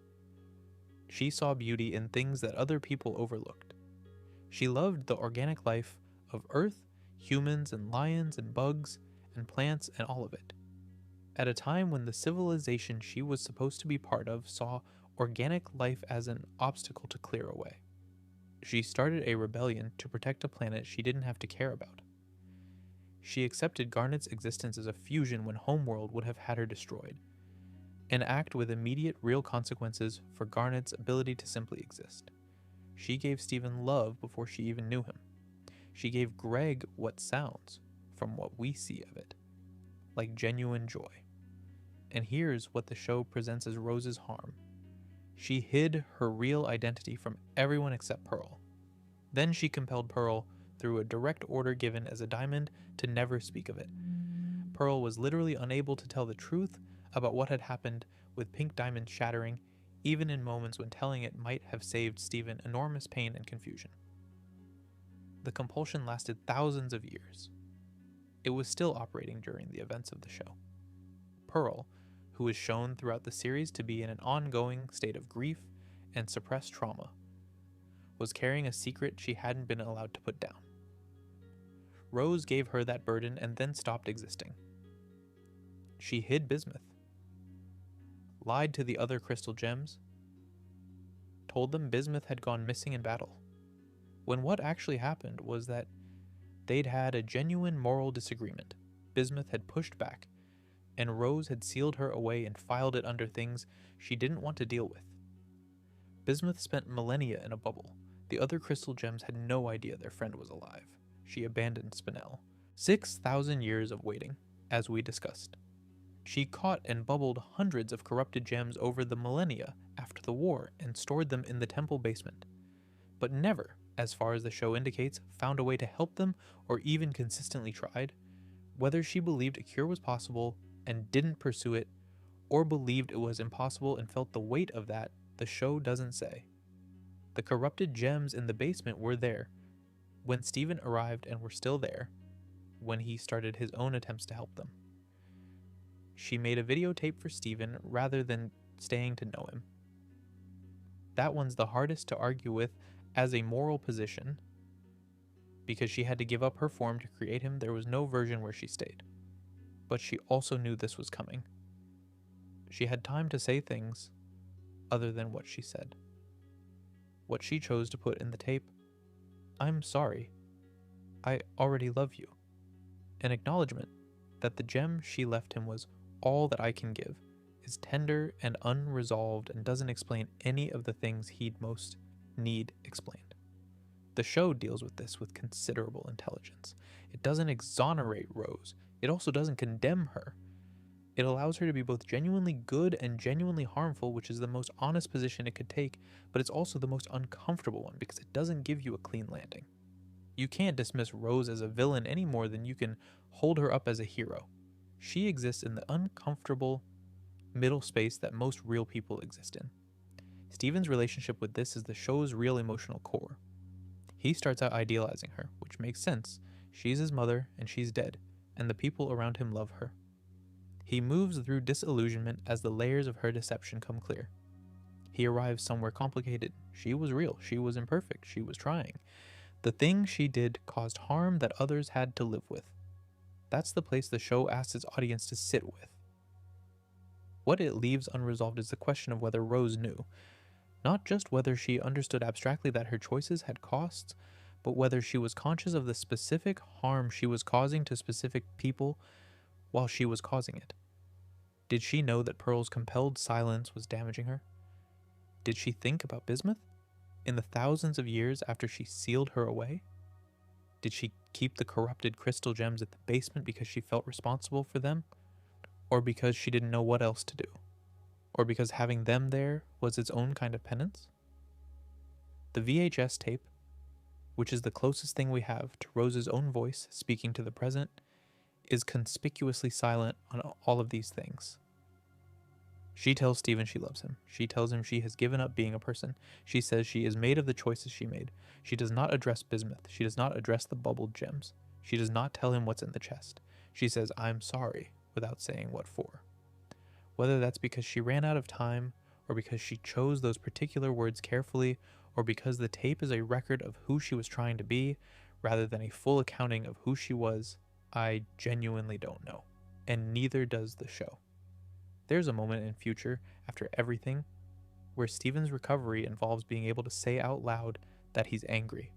She saw beauty in things that other people overlooked. She loved the organic life of Earth, humans and lions and bugs and plants and all of it. At a time when the civilization she was supposed to be part of saw organic life as an obstacle to clear away. She started a rebellion to protect a planet she didn't have to care about. She accepted Garnet's existence as a fusion when Homeworld would have had her destroyed, an act with immediate real consequences for Garnet's ability to simply exist. She gave Steven love before she even knew him. She gave Greg what sounds, from what we see of it, like genuine joy. And here's what the show presents as Rose's harm. She hid her real identity from everyone except Pearl. Then she compelled Pearl, through a direct order given as a diamond, to never speak of it. Pearl was literally unable to tell the truth about what had happened, with Pink Diamond shattering, even in moments when telling it might have saved Steven enormous pain and confusion. The compulsion lasted thousands of years. It was still operating during the events of the show. Pearl, who is shown throughout the series to be in an ongoing state of grief and suppressed trauma, was carrying a secret she hadn't been allowed to put down. Rose gave her that burden and then stopped existing. She hid bismuth, lied to the other crystal gems, told them bismuth had gone missing in battle, when what actually happened was that they'd had a genuine moral disagreement. Bismuth had pushed back, and Rose had sealed her away and filed it under things she didn't want to deal with. Bismuth spent millennia in a bubble. The other crystal gems had no idea their friend was alive. She abandoned Spinel. 6,000 years of waiting, as we discussed. She caught and bubbled hundreds of corrupted gems over the millennia after the war and stored them in the temple basement, but never, as far as the show indicates, found a way to help them or even consistently tried. Whether she believed a cure was possible and didn't pursue it, or believed it was impossible and felt the weight of that, the show doesn't say. The corrupted gems in the basement were there when Steven arrived and were still there when he started his own attempts to help them. She made a videotape for Steven rather than staying to know him. That one's the hardest to argue with as a moral position. Because she had to give up her form to create him, there was no version where she stayed. But she also knew this was coming. She had time to say things other than what she said. What she chose to put in the tape: "I'm sorry. I already love you." An acknowledgement that the gem she left him was all that I can give, is tender and unresolved and doesn't explain any of the things he'd most need explained. The show deals with this with considerable intelligence. It doesn't exonerate Rose. It also doesn't condemn her. It allows her to be both genuinely good and genuinely harmful, which is the most honest position it could take, but it's also the most uncomfortable one because it doesn't give you a clean landing. You can't dismiss Rose as a villain any more than you can hold her up as a hero. She exists in the uncomfortable middle space that most real people exist in. Steven's relationship with this is the show's real emotional core. He starts out idealizing her, which makes sense. She's his mother, and she's dead, and the people around him love her. He moves through disillusionment as the layers of her deception come clear. He arrives somewhere complicated. She was real. She was imperfect. She was trying. The thing she did caused harm that others had to live with. That's the place the show asks its audience to sit with. What it leaves unresolved is the question of whether Rose knew, not just whether she understood abstractly that her choices had costs, but whether she was conscious of the specific harm she was causing to specific people while she was causing it. Did she know that Pearl's compelled silence was damaging her? Did she think about Bismuth in the thousands of years after she sealed her away? Did she keep the corrupted crystal gems at the basement because she felt responsible for them? Or because she didn't know what else to do? Or because having them there was its own kind of penance? The VHS tape, which is the closest thing we have to Rose's own voice speaking to the present, is conspicuously silent on all of these things. She tells Steven she loves him. She tells him she has given up being a person. She says she is made of the choices she made. She does not address Bismuth. She does not address the bubbled gems. She does not tell him what's in the chest. She says, "I'm sorry," without saying what for. Whether that's because she ran out of time, or because she chose those particular words carefully, or because the tape is a record of who she was trying to be, rather than a full accounting of who she was, I genuinely don't know. And neither does the show. There's a moment in Future, after everything, where Steven's recovery involves being able to say out loud that he's angry.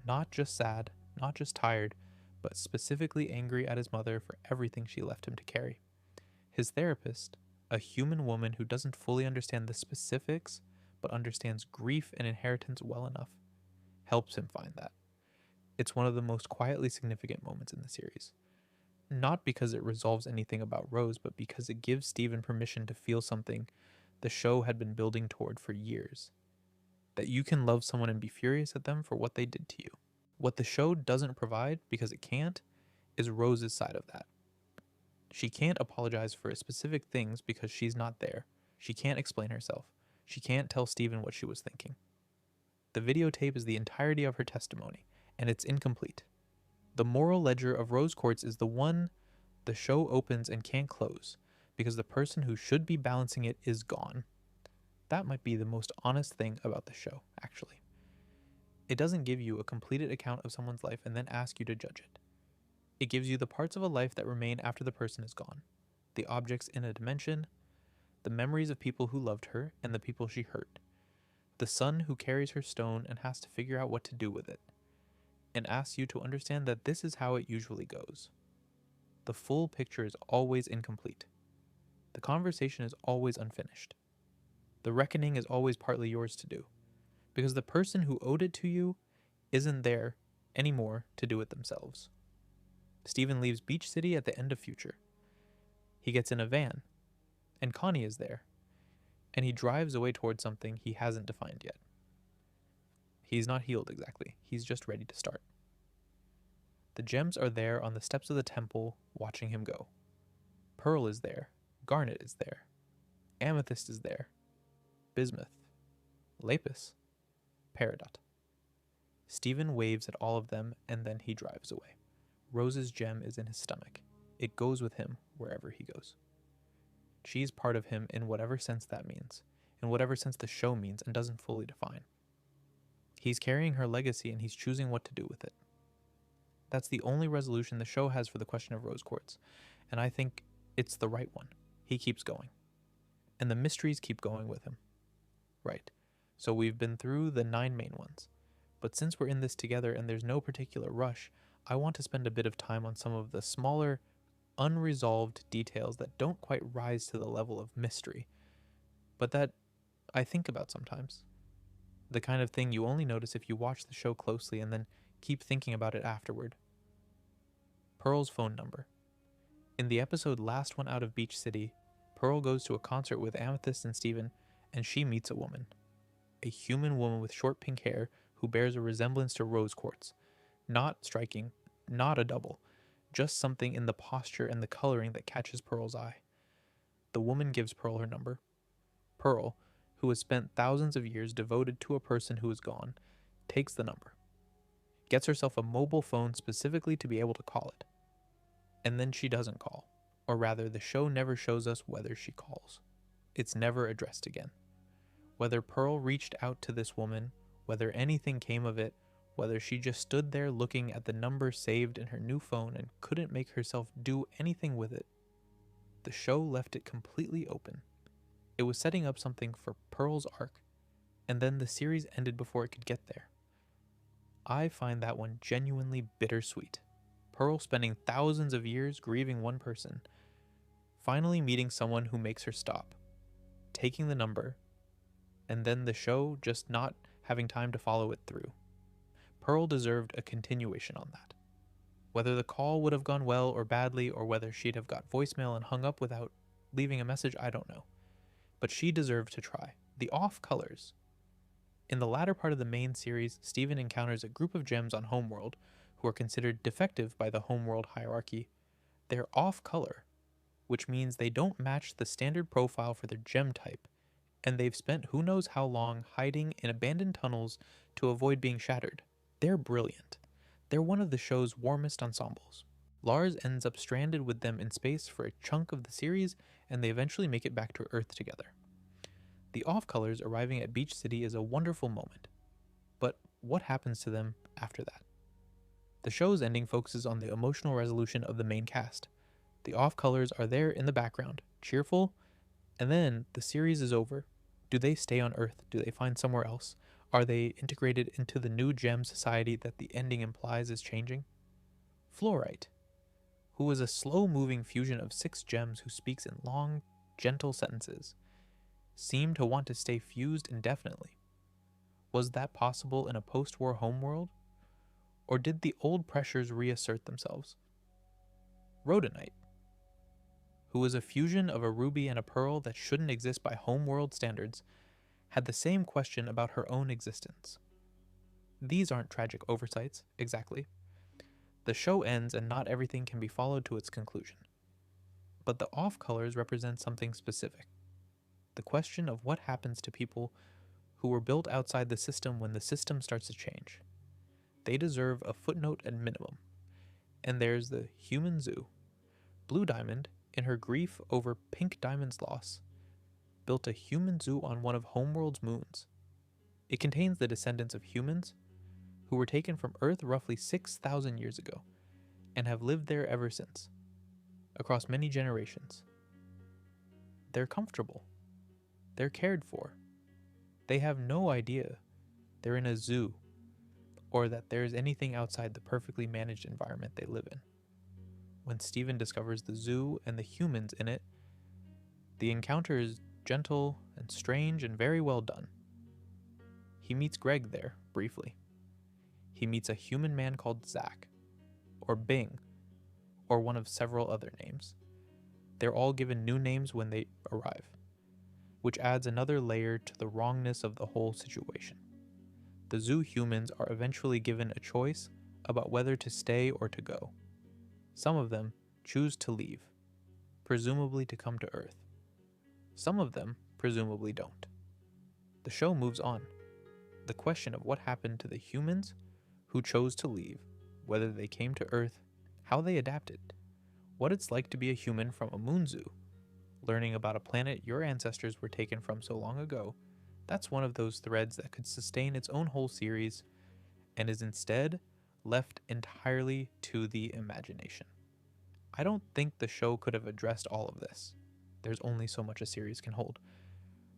Not just sad, not just tired, but specifically angry at his mother for everything she left him to carry. His therapist, a human woman who doesn't fully understand the specifics, but understands grief and inheritance well enough, helps him find that. It's one of the most quietly significant moments in the series. Not because it resolves anything about Rose, but because it gives Steven permission to feel something the show had been building toward for years. That you can love someone and be furious at them for what they did to you. What the show doesn't provide, because it can't, is Rose's side of that. She can't apologize for specific things because she's not there. She can't explain herself. She can't tell Steven what she was thinking. The videotape is the entirety of her testimony, and it's incomplete. The moral ledger of Rose Quartz is the one the show opens and can't close, because the person who should be balancing it is gone. That might be the most honest thing about the show, actually. It doesn't give you a completed account of someone's life and then ask you to judge it. It gives you the parts of a life that remain after the person is gone, the objects in a dimension, the memories of people who loved her and the people she hurt, the son who carries her stone and has to figure out what to do with it, and asks you to understand that this is how it usually goes. The full picture is always incomplete. The conversation is always unfinished. The reckoning is always partly yours to do, because the person who owed it to you isn't there anymore to do it themselves. Steven leaves Beach City at the end of Future. He gets in a van, and Connie is there, and he drives away towards something he hasn't defined yet. He's not healed exactly. He's just ready to start. The gems are there on the steps of the temple, watching him go. Pearl is there. Garnet is there. Amethyst is there. Bismuth. Lapis. Peridot. Steven waves at all of them, and then he drives away. Rose's gem is in his stomach. It goes with him wherever he goes. She's part of him in whatever sense that means, in whatever sense the show means and doesn't fully define. He's carrying her legacy and he's choosing what to do with it. That's the only resolution the show has for the question of Rose Quartz, and I think it's the right one. He keeps going. And the mysteries keep going with him. Right. So we've been through the 9 main ones. But since we're in this together and there's no particular rush, I want to spend a bit of time on some of the smaller, unresolved details that don't quite rise to the level of mystery, but that I think about sometimes. The kind of thing you only notice if you watch the show closely and then keep thinking about it afterward. Pearl's phone number. In the episode Last One Out of Beach City, Pearl goes to a concert with Amethyst and Steven, and she meets a woman. A human woman with short pink hair who bears a resemblance to Rose Quartz. Not striking, not a double, just something in the posture and the coloring that catches Pearl's eye. The woman gives Pearl her number. Pearl, who has spent thousands of years devoted to a person who is gone, takes the number. Gets herself a mobile phone specifically to be able to call it. And then she doesn't call. Or rather, the show never shows us whether she calls. It's never addressed again. Whether Pearl reached out to this woman, whether anything came of it, whether she just stood there looking at the number saved in her new phone and couldn't make herself do anything with it. The show left it completely open. It was setting up something for Pearl's arc, and then the series ended before it could get there. I find that one genuinely bittersweet. Pearl spending thousands of years grieving one person, finally meeting someone who makes her stop, taking the number, and then the show just not having time to follow it through. Pearl deserved a continuation on that. Whether the call would have gone well or badly, or whether she'd have got voicemail and hung up without leaving a message, I don't know. But she deserved to try. The off colors. In the latter part of the main series, Steven encounters a group of gems on Homeworld who are considered defective by the Homeworld hierarchy. They're off color, which means they don't match the standard profile for their gem type, and they've spent who knows how long hiding in abandoned tunnels to avoid being shattered. They're brilliant. They're one of the show's warmest ensembles. Lars ends up stranded with them in space for a chunk of the series, and they eventually make it back to Earth together. The off-colors arriving at Beach City is a wonderful moment, but what happens to them after that? The show's ending focuses on the emotional resolution of the main cast. The off-colors are there in the background, cheerful, and then the series is over. Do they stay on Earth? Do they find somewhere else? Are they integrated into the new gem society that the ending implies is changing? Fluorite, who is a slow-moving fusion of 6 gems who speaks in long, gentle sentences, seemed to want to stay fused indefinitely. Was that possible in a post-war homeworld? Or did the old pressures reassert themselves? Rhodonite, who was a fusion of a ruby and a pearl that shouldn't exist by homeworld standards, had the same question about her own existence. These aren't tragic oversights, exactly. The show ends and not everything can be followed to its conclusion. But the off-colors represent something specific. The question of what happens to people who were built outside the system when the system starts to change. They deserve a footnote at minimum. And there's the human zoo. Blue Diamond, in her grief over Pink Diamond's loss, built a human zoo on one of Homeworld's moons. It contains the descendants of humans who were taken from Earth roughly 6,000 years ago and have lived there ever since, across many generations. They're comfortable. They're cared for. They have no idea they're in a zoo or that there's anything outside the perfectly managed environment they live in. When Steven discovers the zoo and the humans in it, the encounter is gentle and strange and very well done. He meets Greg there, briefly. He meets a human man called Zach, or Bing, or one of several other names. They're all given new names when they arrive, which adds another layer to the wrongness of the whole situation. The zoo humans are eventually given a choice about whether to stay or to go. Some of them choose to leave, presumably to come to Earth. Some of them presumably don't. The show moves on. The question of what happened to the humans who chose to leave, whether they came to Earth, how they adapted, what it's like to be a human from a moon zoo, learning about a planet your ancestors were taken from so long ago, that's one of those threads that could sustain its own whole series and is instead left entirely to the imagination. I don't think the show could have addressed all of this. There's only so much a series can hold.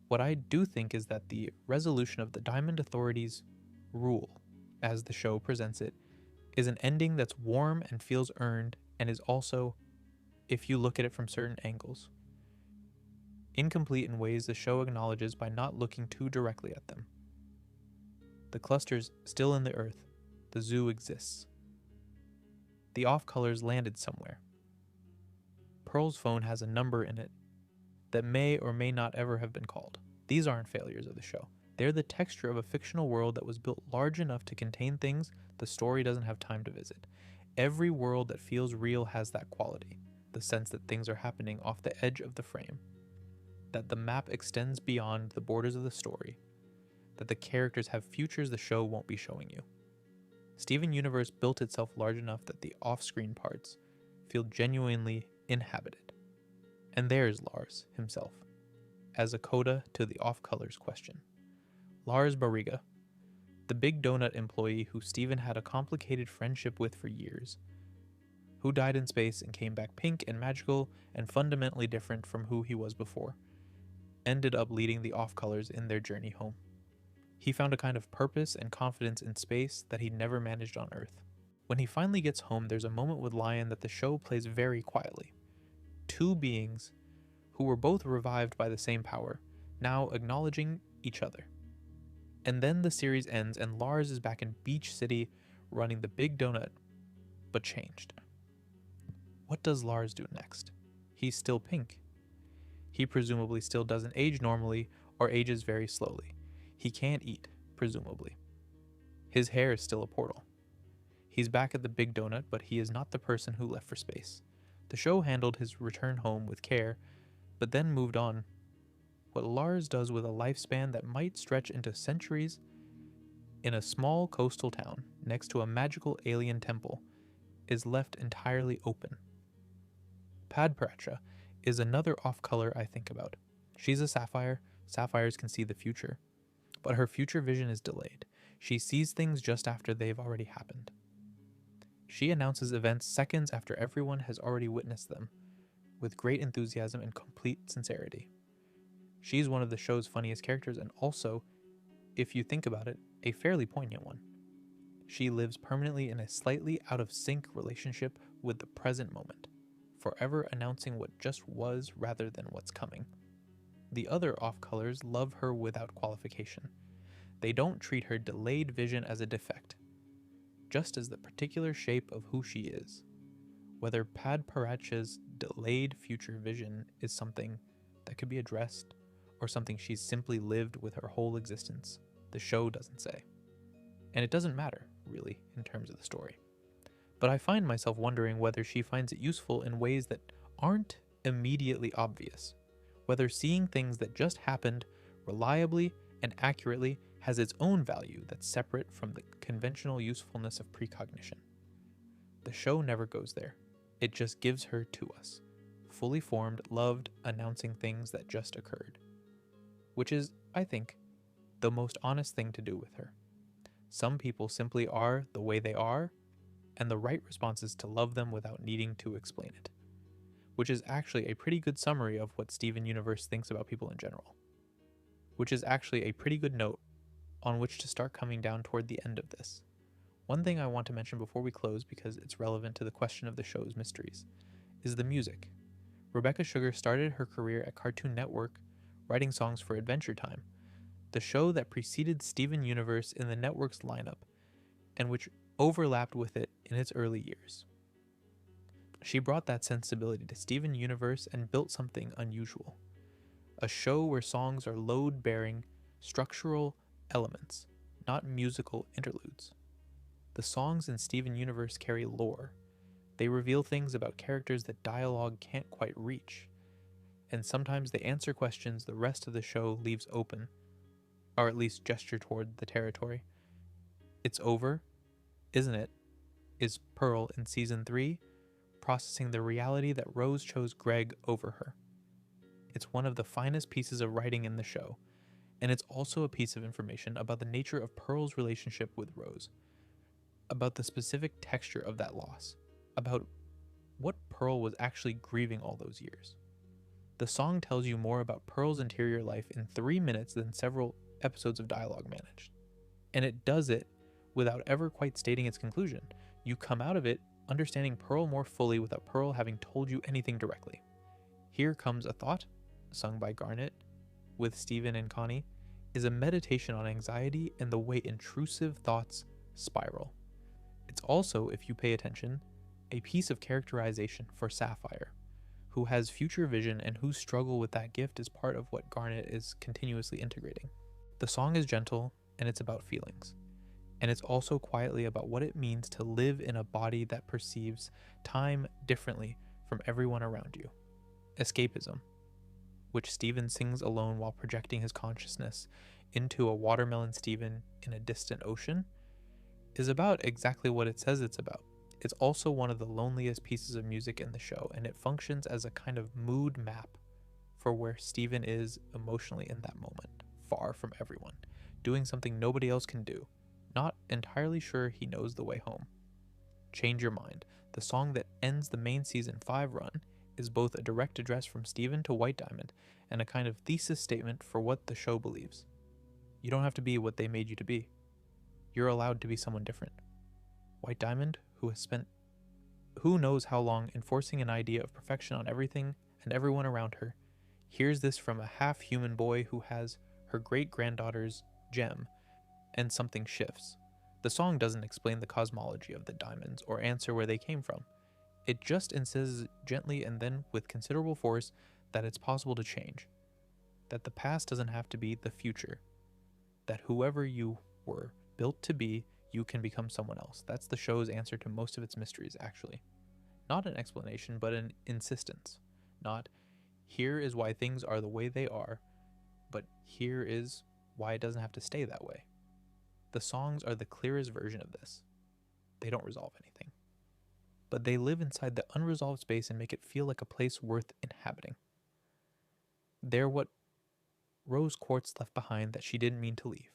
What I do think is that the resolution of the Diamond Authority's rule, as the show presents it, is an ending that's warm and feels earned, and is also, if you look at it from certain angles, incomplete in ways the show acknowledges by not looking too directly at them. The cluster's still in the Earth. The zoo exists. The off-colors landed somewhere. Pearl's phone has a number in it that may or may not ever have been called. These aren't failures of the show. They're the texture of a fictional world that was built large enough to contain things the story doesn't have time to visit. Every world that feels real has that quality, the sense that things are happening off the edge of the frame, that the map extends beyond the borders of the story, that the characters have futures the show won't be showing you. Steven Universe built itself large enough that the off-screen parts feel genuinely inhabited. And there's Lars himself, as a coda to the off-colors question. Lars Barriga, the Big Donut employee who Steven had a complicated friendship with for years, who died in space and came back pink and magical and fundamentally different from who he was before, ended up leading the off-colors in their journey home. He found a kind of purpose and confidence in space that he'd never managed on Earth. When he finally gets home, there's a moment with Lion that the show plays very quietly. Two beings who were both revived by the same power, now acknowledging each other. And then the series ends and Lars is back in Beach City running the Big Donut, but changed. What does Lars do next? He's still pink. He presumably still doesn't age normally or ages very slowly. He can't eat, presumably. His hair is still a portal. He's back at the Big Donut, but he is not the person who left for space. The show handled his return home with care, but then moved on. What Lars does with a lifespan that might stretch into centuries in a small coastal town next to a magical alien temple is left entirely open. Padparacha is another off-color I think about. She's a sapphire. Sapphires can see the future. But her future vision is delayed. She sees things just after they've already happened. She announces events seconds after everyone has already witnessed them, with great enthusiasm and complete sincerity. She's one of the show's funniest characters and also, if you think about it, a fairly poignant one. She lives permanently in a slightly out-of-sync relationship with the present moment, forever announcing what just was rather than what's coming. The other off-colors love her without qualification. They don't treat her delayed vision as a defect, just as the particular shape of who she is. Whether Padparacha's delayed future vision is something that could be addressed, or something she's simply lived with her whole existence, the show doesn't say. And it doesn't matter, really, in terms of the story. But I find myself wondering whether she finds it useful in ways that aren't immediately obvious. Whether seeing things that just happened reliably and accurately has its own value that's separate from the conventional usefulness of precognition. The show never goes there. It just gives her to us, fully formed, loved, announcing things that just occurred. Which is, I think, the most honest thing to do with her. Some people simply are the way they are, and the right response is to love them without needing to explain it. Which is actually a pretty good summary of what Steven Universe thinks about people in general. Which is actually a pretty good note on which to start coming down toward the end of this. One thing I want to mention before we close, because it's relevant to the question of the show's mysteries, is the music. Rebecca Sugar started her career at Cartoon Network writing songs for Adventure Time, the show that preceded Steven Universe in the network's lineup, and which overlapped with it in its early years. She brought that sensibility to Steven Universe and built something unusual. A show where songs are load-bearing, structural elements, not musical interludes. The songs in Steven Universe carry lore. They reveal things about characters that dialogue can't quite reach. And sometimes they answer questions the rest of the show leaves open, or at least gesture toward the territory. It's over, isn't it? Is Pearl in Season 3 processing the reality that Rose chose Greg over her. It's one of the finest pieces of writing in the show, and it's also a piece of information about the nature of Pearl's relationship with Rose, about the specific texture of that loss, about what Pearl was actually grieving all those years. The song tells you more about Pearl's interior life in 3 minutes than several episodes of dialogue managed. And it does it without ever quite stating its conclusion. You come out of it understanding Pearl more fully without Pearl having told you anything directly. Here Comes a Thought, sung by Garnet, with Steven and Connie, is a meditation on anxiety and the way intrusive thoughts spiral. It's also, if you pay attention, a piece of characterization for Sapphire, who has future vision and whose struggle with that gift is part of what Garnet is continuously integrating. The song is gentle, and it's about feelings. And it's also quietly about what it means to live in a body that perceives time differently from everyone around you. Escapism, which Steven sings alone while projecting his consciousness into a watermelon Steven in a distant ocean, is about exactly what it says it's about. It's also one of the loneliest pieces of music in the show, and it functions as a kind of mood map for where Steven is emotionally in that moment, far from everyone, doing something nobody else can do, not entirely sure he knows the way home. Change Your Mind, the song that ends the main season 5 run, is both a direct address from Steven to White Diamond and a kind of thesis statement for what the show believes. You don't have to be what they made you to be. You're allowed to be someone different. White Diamond, who has spent who knows how long enforcing an idea of perfection on everything and everyone around her, hears this from a half-human boy who has her great-granddaughter's gem, and something shifts. The song doesn't explain the cosmology of the diamonds or answer where they came from. It just insists gently and then with considerable force that it's possible to change, that the past doesn't have to be the future, that whoever you were built to be, you can become someone else. That's the show's answer to most of its mysteries, actually. Not an explanation, but an insistence. Not, here is why things are the way they are, but here is why it doesn't have to stay that way. The songs are the clearest version of this. They don't resolve anything, but they live inside the unresolved space and make it feel like a place worth inhabiting. They're what Rose Quartz left behind that she didn't mean to leave.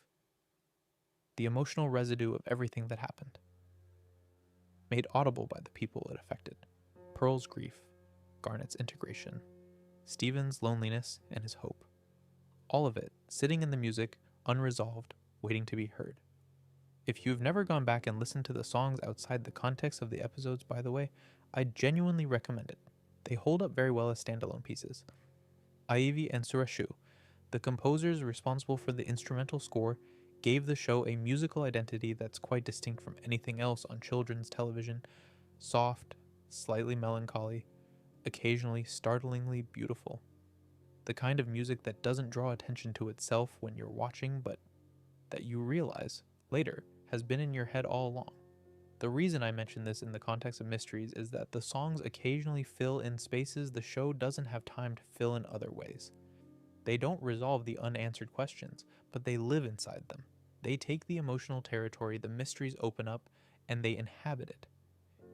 The emotional residue of everything that happened. Made audible by the people it affected. Pearl's grief, Garnet's integration, Steven's loneliness and his hope. All of it, sitting in the music, unresolved, waiting to be heard. If you've never gone back and listened to the songs outside the context of the episodes, by the way, I genuinely recommend it. They hold up very well as standalone pieces. Ivy and Surashu, the composers responsible for the instrumental score, gave the show a musical identity that's quite distinct from anything else on children's television. Soft, slightly melancholy, occasionally startlingly beautiful. The kind of music that doesn't draw attention to itself when you're watching, but that you realize, later, has been in your head all along. The reason I mention this in the context of mysteries is that the songs occasionally fill in spaces the show doesn't have time to fill in other ways. They don't resolve the unanswered questions, but they live inside them. They take the emotional territory the mysteries open up, and they inhabit it.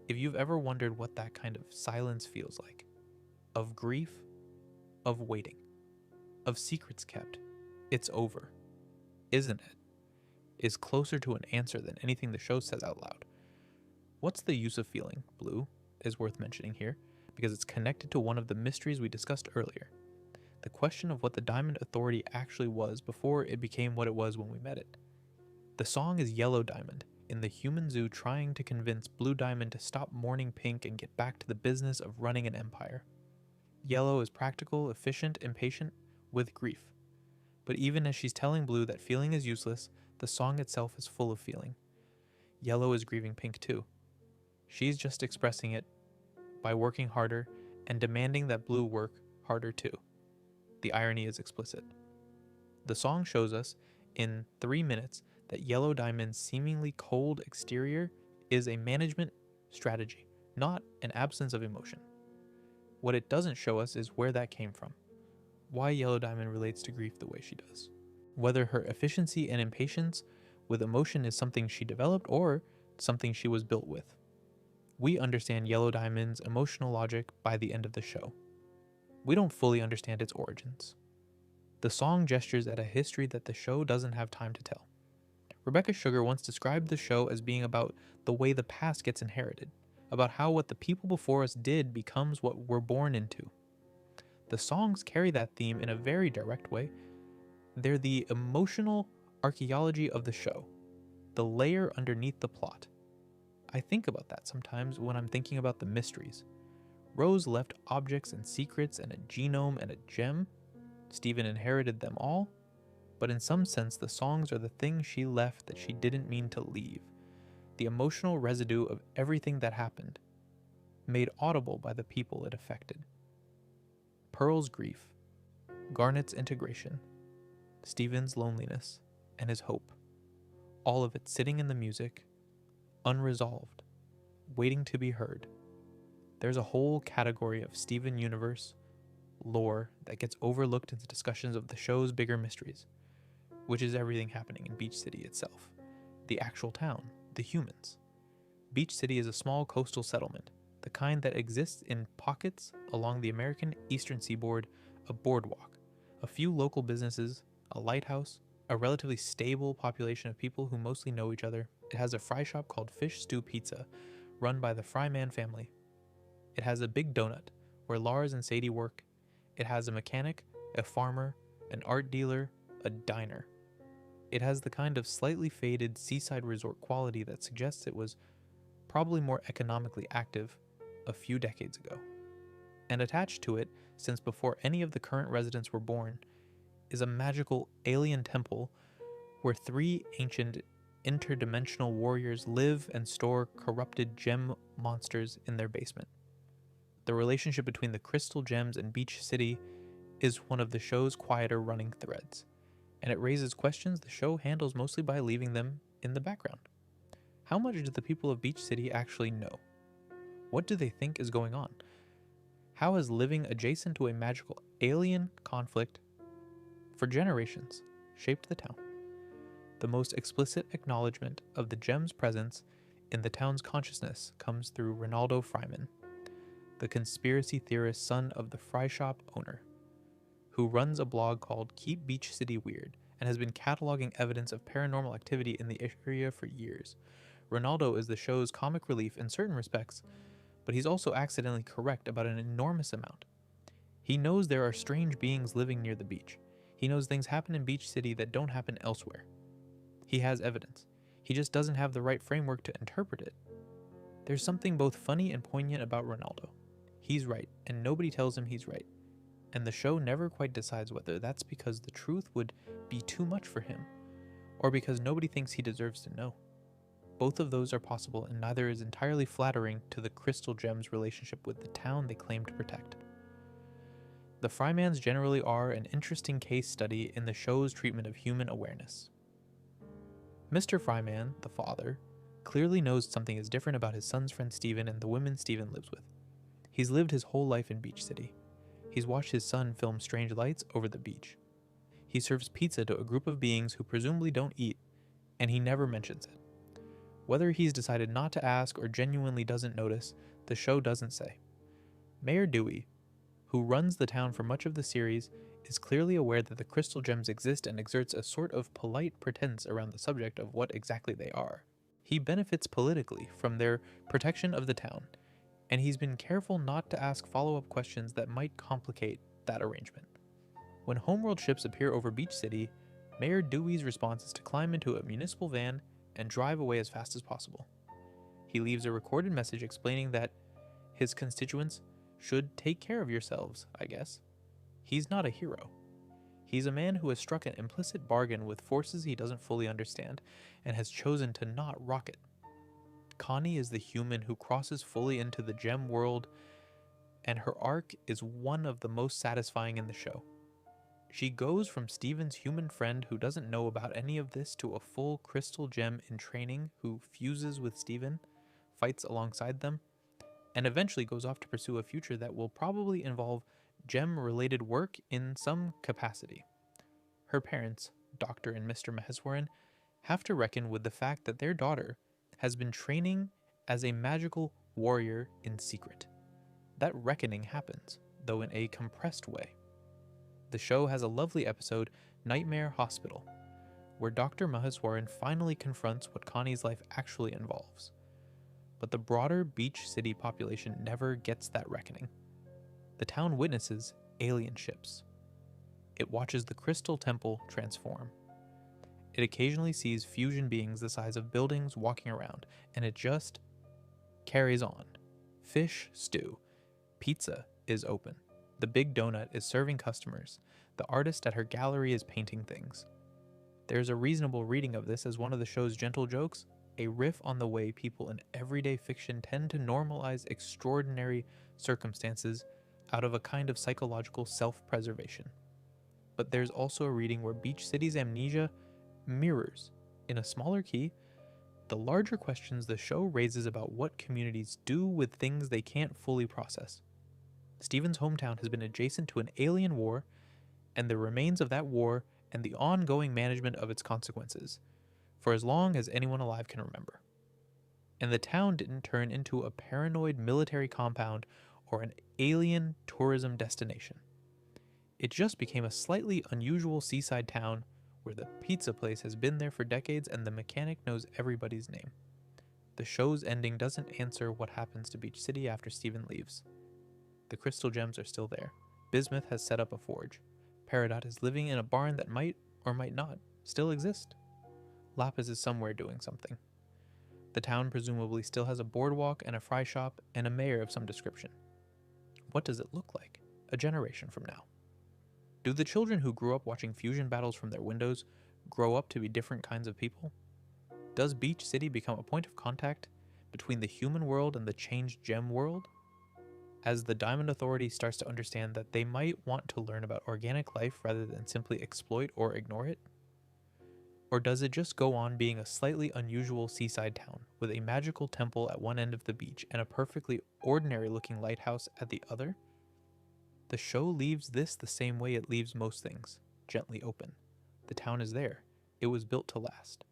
If you've ever wondered what that kind of silence feels like, of grief, of waiting, of secrets kept, it's over, isn't it? Is closer to an answer than anything the show says out loud. What's the use of feeling, Blue, is worth mentioning here, because it's connected to one of the mysteries we discussed earlier. The question of what the Diamond Authority actually was before it became what it was when we met it. The song is Yellow Diamond, in the human zoo trying to convince Blue Diamond to stop mourning pink and get back to the business of running an empire. Yellow is practical, efficient, impatient, with grief. But even as she's telling Blue that feeling is useless, the song itself is full of feeling. Yellow is grieving pink too. She's just expressing it by working harder and demanding that Blue work harder too. The irony is explicit. The song shows us, in 3 minutes, that Yellow Diamond's seemingly cold exterior is a management strategy, not an absence of emotion. What it doesn't show us is where that came from, why Yellow Diamond relates to grief the way she does, whether her efficiency and impatience with emotion is something she developed or something she was built with. We understand Yellow Diamond's emotional logic by the end of the show. We don't fully understand its origins. The song gestures at a history that the show doesn't have time to tell. Rebecca Sugar once described the show as being about the way the past gets inherited, about how what the people before us did becomes what we're born into. The songs carry that theme in a very direct way. They're the emotional archaeology of the show, the layer underneath the plot. I think about that sometimes when I'm thinking about the mysteries. Rose left objects and secrets and a genome and a gem. Steven inherited them all. But in some sense, the songs are the thing she left that she didn't mean to leave. The emotional residue of everything that happened, made audible by the people it affected. Pearl's grief, Garnet's integration, Steven's loneliness, and his hope. All of it sitting in the music, unresolved, waiting to be heard. There's a whole category of Steven universe lore that gets overlooked in the discussions of the show's bigger mysteries, which is everything happening in Beach City itself, the actual town, the humans. Beach City is a small coastal settlement, the kind that exists in pockets along the American eastern seaboard, a boardwalk, a few local businesses, a lighthouse, a relatively stable population of people who mostly know each other. It has a fry shop called Fish Stew Pizza, run by the Fryman family. It has a big donut, where Lars and Sadie work. It has a mechanic, a farmer, an art dealer, a diner. It has the kind of slightly faded seaside resort quality that suggests it was probably more economically active a few decades ago. And attached to it, since before any of the current residents were born, is a magical alien temple where 3 ancient interdimensional warriors live and store corrupted gem monsters in their basement. The relationship between the crystal gems and Beach City is one of the show's quieter running threads, and it raises questions the show handles mostly by leaving them in the background. How much do the people of Beach City actually know? What do they think is going on? How has living adjacent to a magical alien conflict for generations shaped the town? The most explicit acknowledgement of the gem's presence in the town's consciousness comes through Ronaldo Fryman, the conspiracy theorist son of the fry shop owner, who runs a blog called Keep Beach City Weird and has been cataloging evidence of paranormal activity in the area for years. Ronaldo is the show's comic relief in certain respects, but he's also accidentally correct about an enormous amount. He knows there are strange beings living near the beach. He knows things happen in Beach City that don't happen elsewhere. He has evidence. He just doesn't have the right framework to interpret it. There's something both funny and poignant about Ronaldo. He's right, and nobody tells him he's right. And the show never quite decides whether that's because the truth would be too much for him, or because nobody thinks he deserves to know. Both of those are possible, and neither is entirely flattering to the Crystal Gems' relationship with the town they claim to protect. The Frymans generally are an interesting case study in the show's treatment of human awareness. Mr. Fryman, the father, clearly knows something is different about his son's friend Steven and the women Steven lives with. He's lived his whole life in Beach City. He's watched his son film strange lights over the beach. He serves pizza to a group of beings who presumably don't eat, and he never mentions it. Whether he's decided not to ask or genuinely doesn't notice, the show doesn't say. Mayor Dewey, who runs the town for much of the series, is clearly aware that the crystal gems exist and exerts a sort of polite pretense around the subject of what exactly they are. He benefits politically from their protection of the town, and he's been careful not to ask follow-up questions that might complicate that arrangement. When homeworld ships appear over Beach City, Mayor Dewey's response is to climb into a municipal van and drive away as fast as possible. He leaves a recorded message explaining that his constituents should take care of yourselves, I guess. He's not a hero. He's a man who has struck an implicit bargain with forces he doesn't fully understand and has chosen to not rock it. Connie is the human who crosses fully into the gem world, and her arc is one of the most satisfying in the show. She goes from Steven's human friend who doesn't know about any of this to a full crystal gem in training who fuses with Steven, fights alongside them, and eventually goes off to pursue a future that will probably involve gem-related work in some capacity. Her parents, Dr. and Mr. Maheswaran, have to reckon with the fact that their daughter has been training as a magical warrior in secret. That reckoning happens, though in a compressed way. The show has a lovely episode, Nightmare Hospital, where Dr. Maheswaran finally confronts what Connie's life actually involves. But the broader Beach City population never gets that reckoning. The town witnesses alien ships. It watches the Crystal Temple transform. It occasionally sees fusion beings the size of buildings walking around, and it just carries on. Fish stew. Pizza is open. The big donut is serving customers. The artist at her gallery is painting things. There's a reasonable reading of this as one of the show's gentle jokes, a riff on the way people in everyday fiction tend to normalize extraordinary circumstances out of a kind of psychological self-preservation. But there's also a reading where Beach City's amnesia mirrors, in a smaller key, the larger questions the show raises about what communities do with things they can't fully process. Steven's hometown has been adjacent to an alien war, and the remains of that war and the ongoing management of its consequences, for as long as anyone alive can remember. And the town didn't turn into a paranoid military compound or an alien tourism destination. It just became a slightly unusual seaside town where the pizza place has been there for decades and the mechanic knows everybody's name. The show's ending doesn't answer what happens to Beach City after Steven leaves. The crystal gems are still there. Bismuth has set up a forge. Peridot is living in a barn that might, or might not, still exist. Lapis is somewhere doing something. The town presumably still has a boardwalk and a fry shop and a mayor of some description. What does it look like a generation from now? Do the children who grew up watching fusion battles from their windows grow up to be different kinds of people? Does Beach City become a point of contact between the human world and the changed gem world? As the Diamond Authority starts to understand that they might want to learn about organic life rather than simply exploit or ignore it? Or does it just go on being a slightly unusual seaside town with a magical temple at one end of the beach and a perfectly ordinary looking lighthouse at the other? The show leaves this the same way it leaves most things, gently open. The town is there. It was built to last.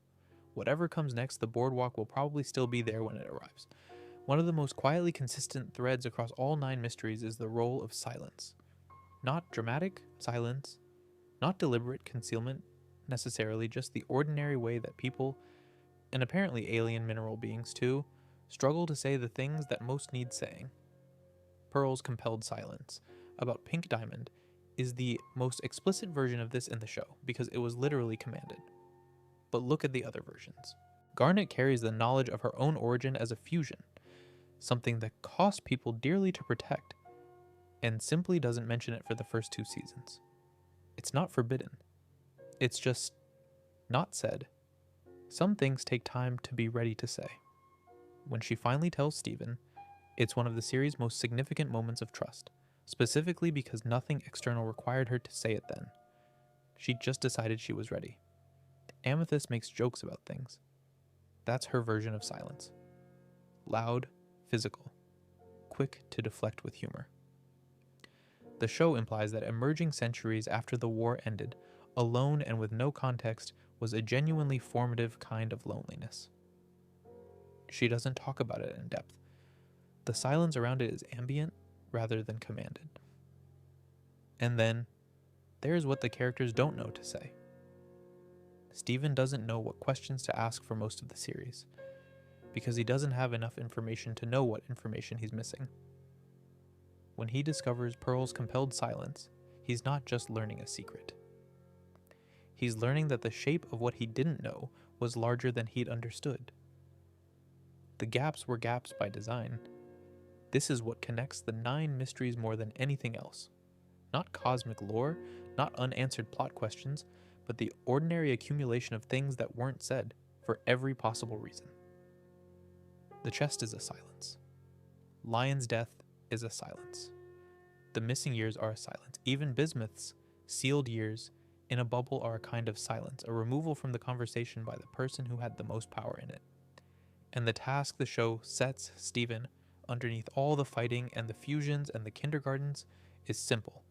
Whatever comes next, the boardwalk will probably still be there when it arrives. One of the most quietly consistent threads across all 9 mysteries is the role of silence. Not dramatic silence, not deliberate concealment, necessarily, just the ordinary way that people, and apparently alien mineral beings too, struggle to say the things that most need saying. Pearl's compelled silence about Pink Diamond is the most explicit version of this in the show because it was literally commanded. But look at the other versions. Garnet carries the knowledge of her own origin as a fusion, something that cost people dearly to protect, and simply doesn't mention it for the first 2 seasons. It's not forbidden. It's just not said. Some things take time to be ready to say. When she finally tells Steven, it's one of the series' most significant moments of trust, specifically because nothing external required her to say it then. She just decided she was ready. Amethyst makes jokes about things. That's her version of silence. Loud, physical, quick to deflect with humor. The show implies that emerging centuries after the war ended, alone and with no context, was a genuinely formative kind of loneliness. She doesn't talk about it in depth. The silence around it is ambient rather than commanded. And then, there's what the characters don't know to say. Steven doesn't know what questions to ask for most of the series, because he doesn't have enough information to know what information he's missing. When he discovers Pearl's compelled silence, he's not just learning a secret. He's learning that the shape of what he didn't know was larger than he'd understood. The gaps were gaps by design. This is what connects the 9 mysteries more than anything else. Not cosmic lore, not unanswered plot questions, but the ordinary accumulation of things that weren't said for every possible reason. The chest is a silence. Lion's death is a silence. The missing years are a silence. Even Bismuth's sealed years in a bubble are a kind of silence, a removal from the conversation by the person who had the most power in it. And the task the show sets Steven underneath all the fighting and the fusions and the kindergartens is simple.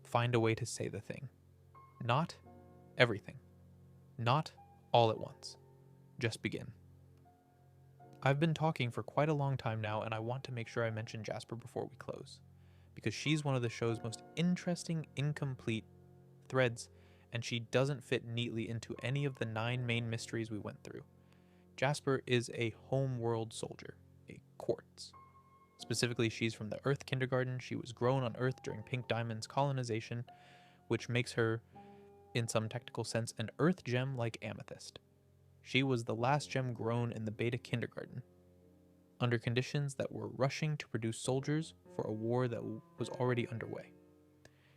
Find a way to say the thing. Not everything. Not all at once. Just begin. I've been talking for quite a long time now, and I want to make sure I mention Jasper before we close, because she's one of the show's most interesting, incomplete threads, and she doesn't fit neatly into any of the 9 main mysteries we went through. Jasper is a homeworld soldier, a quartz. Specifically, she's from the Earth kindergarten. She was grown on Earth during Pink Diamond's colonization, which makes her, in some technical sense, an Earth gem like Amethyst. She was the last gem grown in the Beta kindergarten, under conditions that were rushing to produce soldiers for a war that was already underway.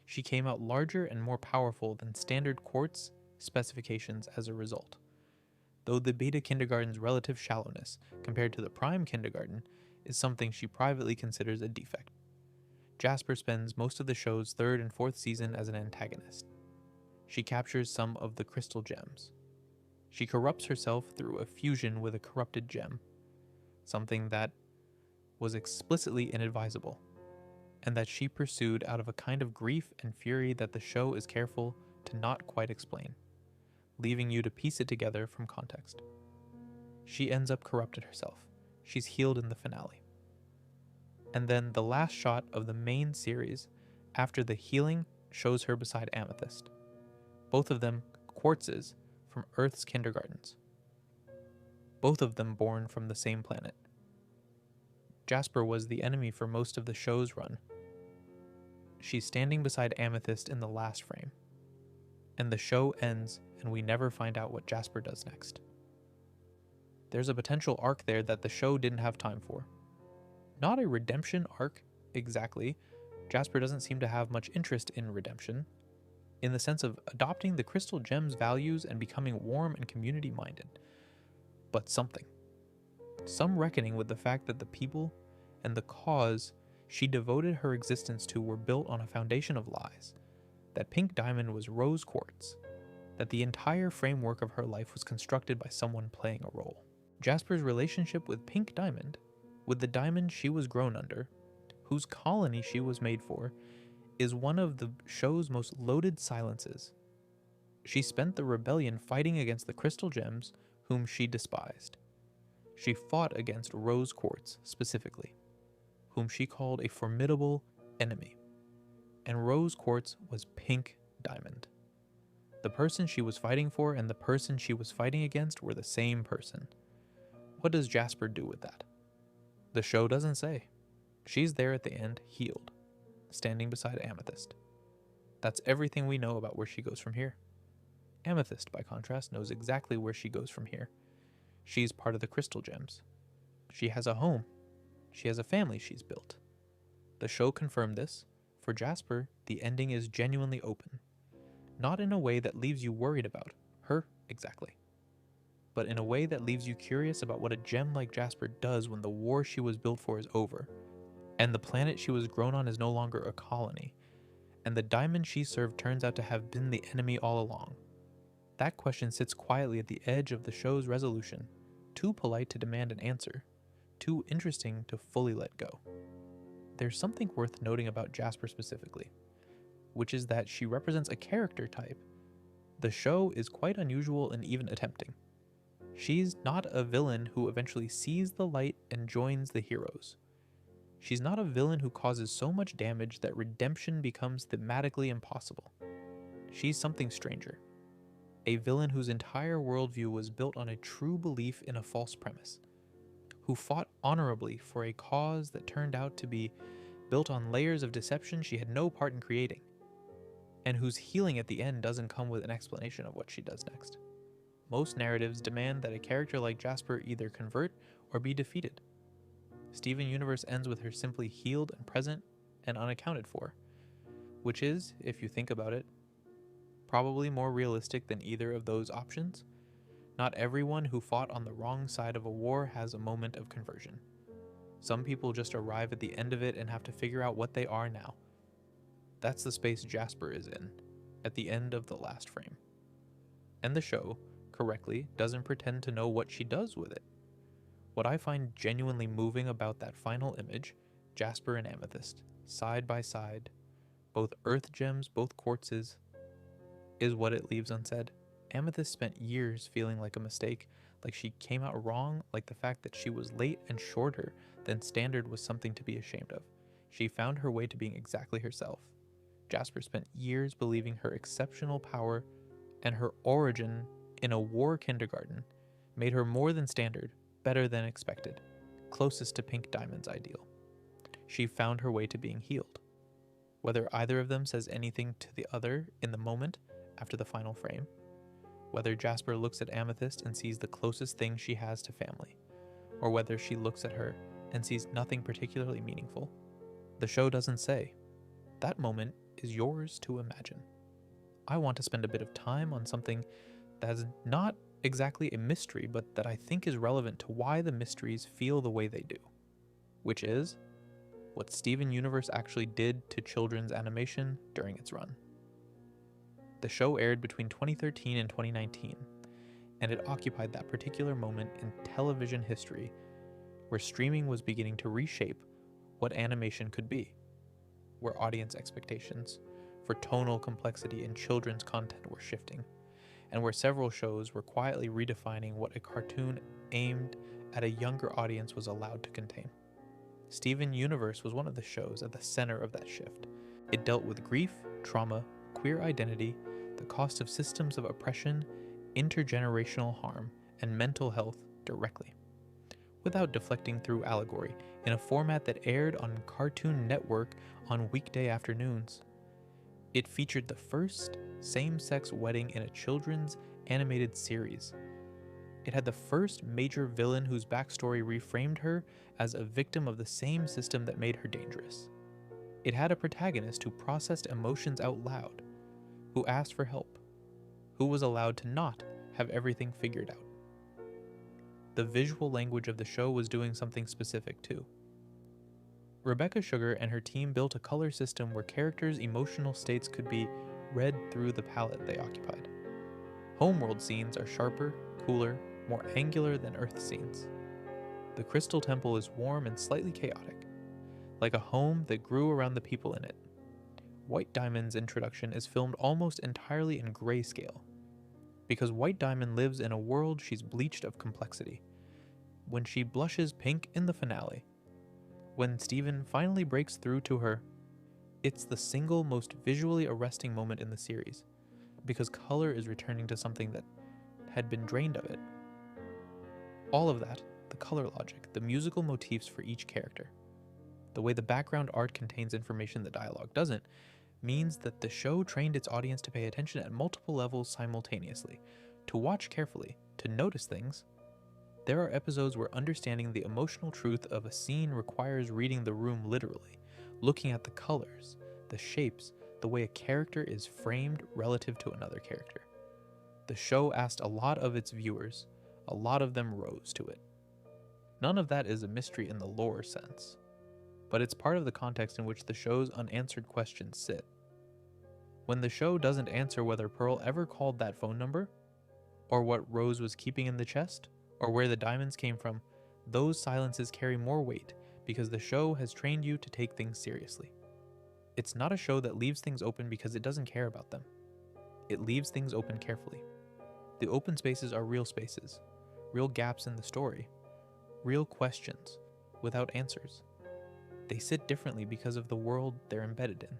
She came out larger and more powerful than standard quartz specifications as a result, though the Beta kindergarten's relative shallowness compared to the Prime kindergarten is something she privately considers a defect. Jasper spends most of the show's 3rd and 4th season as an antagonist. She captures some of the crystal gems. She corrupts herself through a fusion with a corrupted gem, something that was explicitly inadvisable, and that she pursued out of a kind of grief and fury that the show is careful to not quite explain, leaving you to piece it together from context. She ends up corrupted herself. She's healed in the finale. And then the last shot of the main series after the healing shows her beside Amethyst. Both of them Quartzes from Earth's kindergartens, both of them born from the same planet. Jasper was the enemy for most of the show's run. She's standing beside Amethyst in the last frame, and the show ends and we never find out what Jasper does next. There's a potential arc there that the show didn't have time for. Not a redemption arc, exactly. Jasper doesn't seem to have much interest in redemption, in the sense of adopting the crystal gem's values and becoming warm and community-minded. But something. Some reckoning with the fact that the people and the cause she devoted her existence to were built on a foundation of lies, that Pink Diamond was Rose Quartz, that the entire framework of her life was constructed by someone playing a role. Jasper's relationship with Pink Diamond, with the diamond she was grown under, whose colony she was made for, is one of the show's most loaded silences. She spent the rebellion fighting against the crystal gems whom she despised. She fought against Rose Quartz specifically, whom she called a formidable enemy. And Rose Quartz was Pink Diamond. The person she was fighting for and the person she was fighting against were the same person. What does Jasper do with that? The show doesn't say. She's there at the end, healed, standing beside Amethyst. That's everything we know about where she goes from here. Amethyst, by contrast, knows exactly where she goes from here. She's part of the crystal gems. She has a home. She has a family she's built. The show confirmed this. For Jasper, the ending is genuinely open. Not in a way that leaves you worried about her exactly, but in a way that leaves you curious about what a gem like Jasper does when the war she was built for is over, and the planet she was grown on is no longer a colony, and the diamond she served turns out to have been the enemy all along. That question sits quietly at the edge of the show's resolution, too polite to demand an answer, too interesting to fully let go. There's something worth noting about Jasper specifically, which is that she represents a character type the show is quite unusual and even attempting. She's not a villain who eventually sees the light and joins the heroes. She's not a villain who causes so much damage that redemption becomes thematically impossible. She's something stranger. A villain whose entire worldview was built on a true belief in a false premise, who fought honorably for a cause that turned out to be built on layers of deception she had no part in creating, and whose healing at the end doesn't come with an explanation of what she does next. Most narratives demand that a character like Jasper either convert or be defeated. Steven Universe ends with her simply healed and present and unaccounted for, which is, if you think about it, probably more realistic than either of those options. Not everyone who fought on the wrong side of a war has a moment of conversion. Some people just arrive at the end of it and have to figure out what they are now. That's the space Jasper is in, at the end of the last frame. And the show, correctly, doesn't pretend to know what she does with it. What I find genuinely moving about that final image, Jasper and Amethyst, side by side, both earth gems, both quartzes, is what it leaves unsaid. Amethyst spent years feeling like a mistake, like she came out wrong, like the fact that she was late and shorter than standard was something to be ashamed of. She found her way to being exactly herself. Jasper spent years believing her exceptional power and her origin in a war kindergarten made her more than standard, better than expected, closest to Pink Diamond's ideal. She found her way to being healed. Whether either of them says anything to the other in the moment after the final frame, whether Jasper looks at Amethyst and sees the closest thing she has to family, or whether she looks at her and sees nothing particularly meaningful, the show doesn't say. That moment is yours to imagine. I want to spend a bit of time on something that's not exactly a mystery, but that I think is relevant to why the mysteries feel the way they do, which is what Steven Universe actually did to children's animation during its run. The show aired between 2013 and 2019, and it occupied that particular moment in television history where streaming was beginning to reshape what animation could be, where audience expectations for tonal complexity in children's content were shifting, and where several shows were quietly redefining what a cartoon aimed at a younger audience was allowed to contain. Steven Universe was one of the shows at the center of that shift. It dealt with grief, trauma, queer identity, the the cost of systems of oppression, intergenerational harm, and mental health directly, without deflecting through allegory in a format that aired on Cartoon Network on weekday afternoons. It featured the first same-sex wedding in a children's animated series. It had the first major villain whose backstory reframed her as a victim of the same system that made her dangerous. It had a protagonist who processed emotions out loud, who asked for help, who was allowed to not have everything figured out. The visual language of the show was doing something specific too. Rebecca Sugar and her team built a color system where characters' emotional states could be read through the palette they occupied. Homeworld scenes are sharper, cooler, more angular than Earth scenes. The Crystal Temple is warm and slightly chaotic, like a home that grew around the people in it. White Diamond's introduction is filmed almost entirely in grayscale, because White Diamond lives in a world she's bleached of complexity. When she blushes pink in the finale, when Steven finally breaks through to her, it's the single most visually arresting moment in the series, because color is returning to something that had been drained of it. All of that, the color logic, the musical motifs for each character, the way the background art contains information the dialogue doesn't, means that the show trained its audience to pay attention at multiple levels simultaneously, to watch carefully, to notice things. There are episodes where understanding the emotional truth of a scene requires reading the room literally, looking at the colors, the shapes, the way a character is framed relative to another character. The show asked a lot of its viewers, a lot of them rose to it. None of that is a mystery in the lore sense, but it's part of the context in which the show's unanswered questions sit. When the show doesn't answer whether Pearl ever called that phone number, or what Rose was keeping in the chest, or where the diamonds came from, those silences carry more weight because the show has trained you to take things seriously. It's not a show that leaves things open because it doesn't care about them. It leaves things open carefully. The open spaces are real spaces, real gaps in the story, real questions without answers. They sit differently because of the world they're embedded in.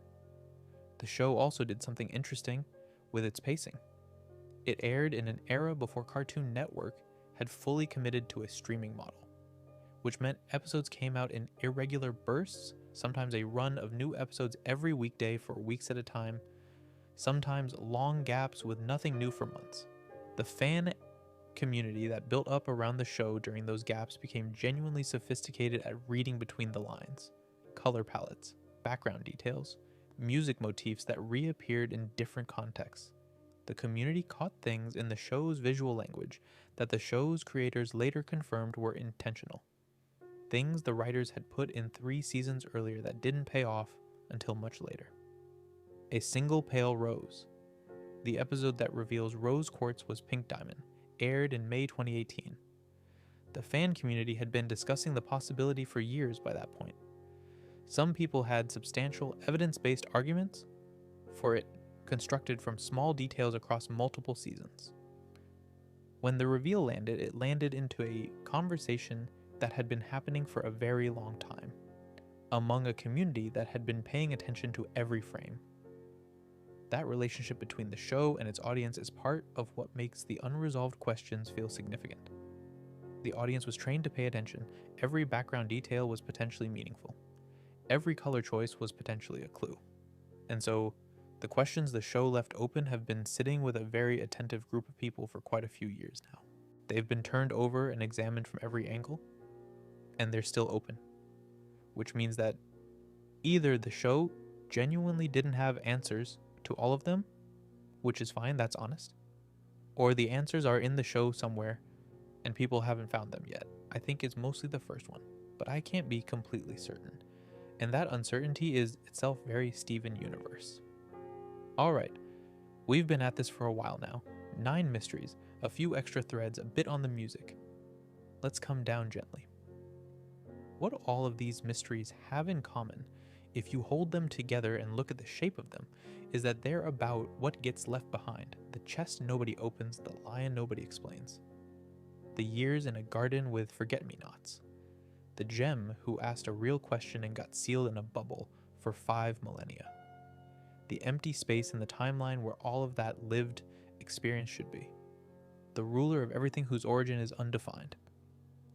The show also did something interesting with its pacing. It aired in an era before Cartoon Network had fully committed to a streaming model, which meant episodes came out in irregular bursts, sometimes a run of new episodes every weekday for weeks at a time, sometimes long gaps with nothing new for months. The fan community that built up around the show during those gaps became genuinely sophisticated at reading between the lines, color palettes, background details, music motifs that reappeared in different contexts. The community caught things in the show's visual language that the show's creators later confirmed were intentional. Things the writers had put in 3 seasons earlier that didn't pay off until much later. A Single Pale Rose, the episode that reveals Rose Quartz was Pink Diamond, aired in May 2018. The fan community had been discussing the possibility for years by that point. Some people had substantial evidence-based arguments for it, constructed from small details across multiple seasons. When the reveal landed, it landed into a conversation that had been happening for a very long time, among a community that had been paying attention to every frame. That relationship between the show and its audience is part of what makes the unresolved questions feel significant. The audience was trained to pay attention. Every background detail was potentially meaningful. Every color choice was potentially a clue. And so, the questions the show left open have been sitting with a very attentive group of people for quite a few years now. They've been turned over and examined from every angle, and they're still open. Which means that either the show genuinely didn't have answers to all of them, which is fine, that's honest, or the answers are in the show somewhere and people haven't found them yet. I think it's mostly the first one, but I can't be completely certain. And that uncertainty is itself very Steven Universe. Alright, we've been at this for a while now. 9 mysteries, a few extra threads, a bit on the music. Let's come down gently. What all of these mysteries have in common, if you hold them together and look at the shape of them, is that they're about what gets left behind, the chest nobody opens, the lion nobody explains, the years in a garden with forget-me-nots, the gem who asked a real question and got sealed in a bubble for 5 millennia, the empty space in the timeline where all of that lived experience should be. The ruler of everything whose origin is undefined.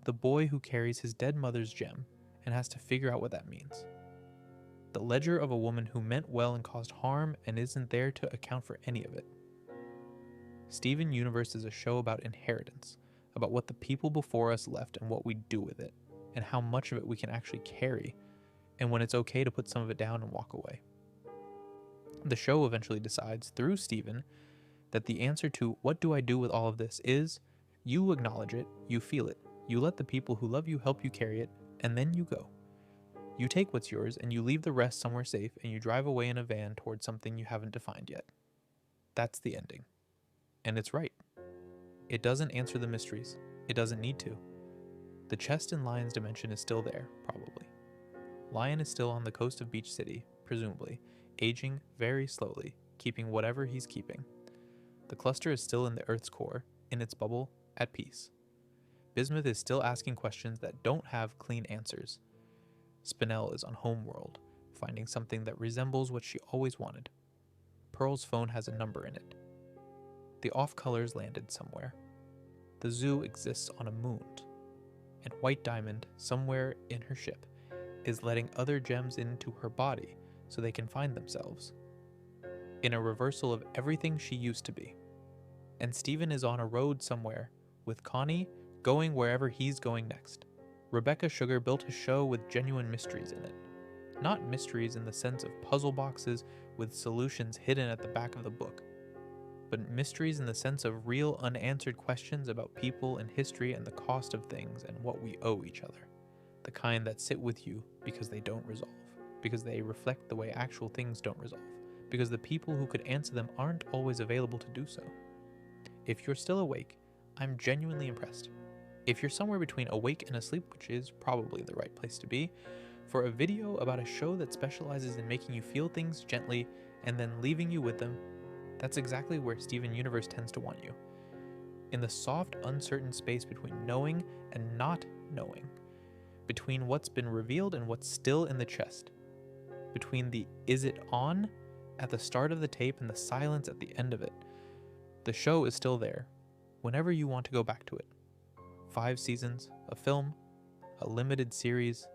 The boy who carries his dead mother's gem and has to figure out what that means. The ledger of a woman who meant well and caused harm and isn't there to account for any of it. Steven Universe is a show about inheritance, about what the people before us left and what we do with it, and how much of it we can actually carry, and when it's okay to put some of it down and walk away. The show eventually decides, through Steven, that the answer to what do I do with all of this is, you acknowledge it, you feel it, you let the people who love you help you carry it, and then you go. You take what's yours and you leave the rest somewhere safe and you drive away in a van towards something you haven't defined yet. That's the ending. And it's right. It doesn't answer the mysteries. It doesn't need to. The chest in Lion's dimension is still there, probably. Lion is still on the coast of Beach City, presumably, aging very slowly, keeping whatever he's keeping. The cluster is still in the Earth's core, in its bubble, at peace. Bismuth is still asking questions that don't have clean answers. Spinel is on Homeworld, finding something that resembles what she always wanted. Pearl's phone has a number in it. The off-colors landed somewhere. The zoo exists on a moon. And White Diamond, somewhere in her ship, is letting other gems into her body so they can find themselves. In a reversal of everything she used to be. And Steven is on a road somewhere, with Connie going wherever he's going next. Rebecca Sugar built a show with genuine mysteries in it. Not mysteries in the sense of puzzle boxes with solutions hidden at the back of the book, but mysteries in the sense of real unanswered questions about people and history and the cost of things and what we owe each other. The kind that sit with you because they don't resolve, because they reflect the way actual things don't resolve, because the people who could answer them aren't always available to do so. If you're still awake, I'm genuinely impressed. If you're somewhere between awake and asleep, which is probably the right place to be, for a video about a show that specializes in making you feel things gently and then leaving you with them, that's exactly where Steven Universe tends to want you. In the soft, uncertain space between knowing and not knowing, between what's been revealed and what's still in the chest, between the is it on at the start of the tape and the silence at the end of it. The show is still there, whenever you want to go back to it. 5 seasons, a film, a limited series,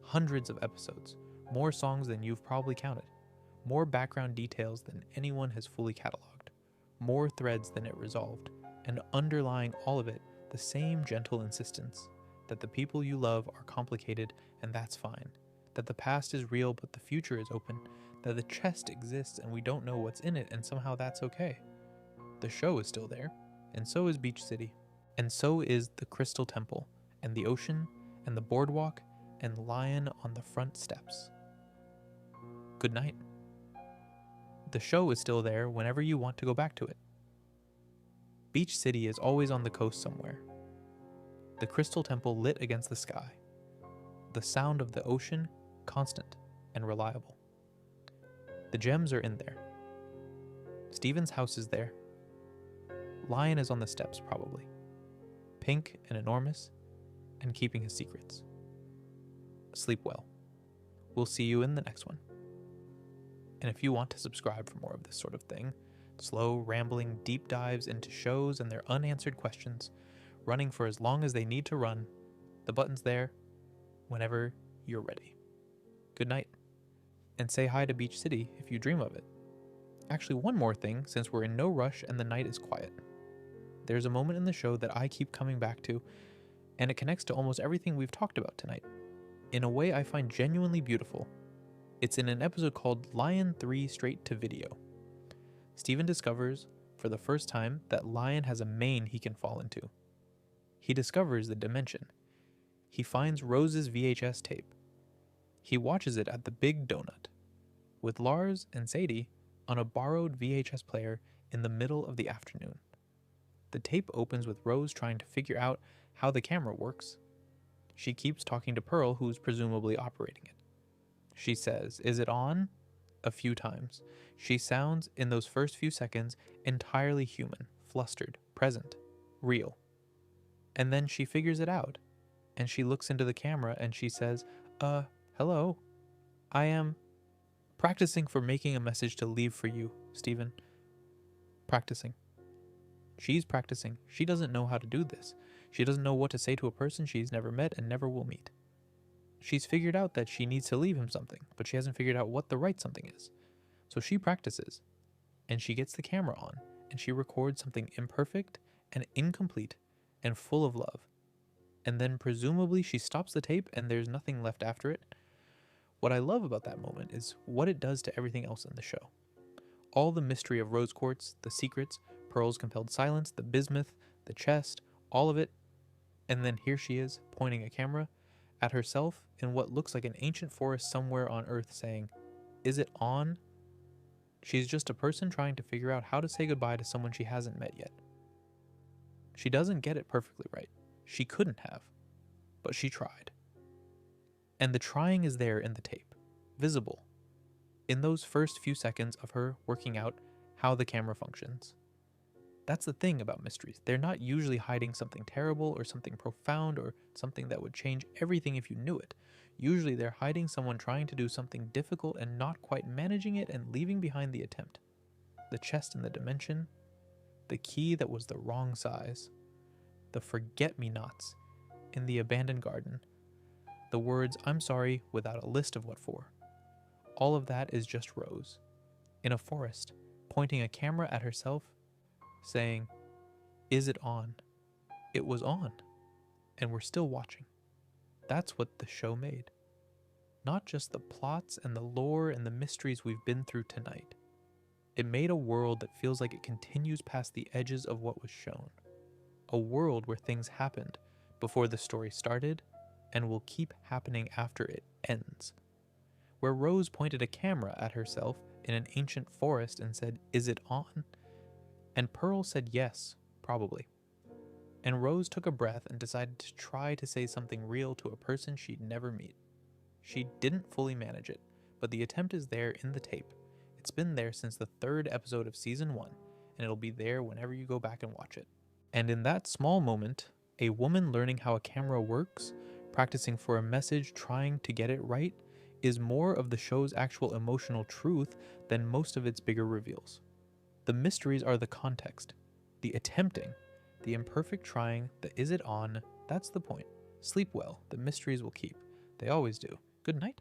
hundreds of episodes, more songs than you've probably counted, more background details than anyone has fully cataloged, more threads than it resolved, and underlying all of it, the same gentle insistence that the people you love are complicated and that's fine, that the past is real but the future is open, that the chest exists and we don't know what's in it and somehow that's okay. The show is still there, and so is Beach City, and so is the Crystal Temple, and the ocean, and the boardwalk, and Lion on the front steps. Good night. The show is still there whenever you want to go back to it. Beach City is always on the coast somewhere. The Crystal Temple lit against the sky. The sound of the ocean constant and reliable. The gems are in there. Steven's house is there. Lion is on the steps, probably. Pink and enormous, and keeping his secrets. Sleep well. We'll see you in the next one. And if you want to subscribe for more of this sort of thing, slow, rambling deep dives into shows and their unanswered questions, running for as long as they need to run, the button's there whenever you're ready. Good night. And say hi to Beach City if you dream of it. Actually, one more thing, since we're in no rush and the night is quiet. There's a moment in the show that I keep coming back to, and it connects to almost everything we've talked about tonight, in a way I find genuinely beautiful. It's in an episode called Lion 3 Straight to Video. Steven discovers, for the first time, that Lion has a main he can fall into. He discovers the dimension. He finds Rose's VHS tape. He watches it at the Big Donut, with Lars and Sadie on a borrowed VHS player in the middle of the afternoon. The tape opens with Rose trying to figure out how the camera works. She keeps talking to Pearl, who's presumably operating it. She says, "Is it on?" a few times. She sounds, in those first few seconds, entirely human, flustered, present, real. And then she figures it out, and she looks into the camera and she says, hello, I am Practicing for making a message to leave for you, Stephen. Practicing. She's practicing. She doesn't know how to do this. She doesn't know what to say to a person she's never met and never will meet. She's figured out that she needs to leave him something, but she hasn't figured out what the right something is. So she practices, and she gets the camera on, and she records something imperfect and incomplete and full of love. And then presumably she stops the tape and there's nothing left after it. What I love about that moment is what it does to everything else in the show. All the mystery of Rose Quartz, the secrets, Pearl's compelled silence, the bismuth, the chest, all of it. And then here she is, pointing a camera at herself in what looks like an ancient forest somewhere on Earth saying, "Is it on?" She's just a person trying to figure out how to say goodbye to someone she hasn't met yet. She doesn't get it perfectly right. She couldn't have, but she tried. And the trying is there in the tape, visible, in those first few seconds of her working out how the camera functions. That's the thing about mysteries. They're not usually hiding something terrible or something profound or something that would change everything if you knew it. Usually they're hiding someone trying to do something difficult and not quite managing it and leaving behind the attempt. The chest in the dimension, the key that was the wrong size, the forget-me-nots in the abandoned garden, the words "I'm sorry" without a list of what for. All of that is just Rose, in a forest, pointing a camera at herself, saying, "Is it on?" It was on, and we're still watching. That's what the show made. Not just the plots and the lore and the mysteries we've been through tonight. It made a world that feels like it continues past the edges of what was shown. A world where things happened before the story started and will keep happening after it ends. Where Rose pointed a camera at herself in an ancient forest and said, "Is it on?" And Pearl said yes, probably. And Rose took a breath and decided to try to say something real to a person she'd never meet. She didn't fully manage it, but the attempt is there in the tape. It's been there since the 3rd episode of season 1, and it'll be there whenever you go back and watch it. And in that small moment, a woman learning how a camera works, practicing for a message, trying to get it right, is more of the show's actual emotional truth than most of its bigger reveals. The mysteries are the context, the attempting, the imperfect trying, the "is it on?" That's the point. Sleep well, the mysteries will keep. They always do. Good night.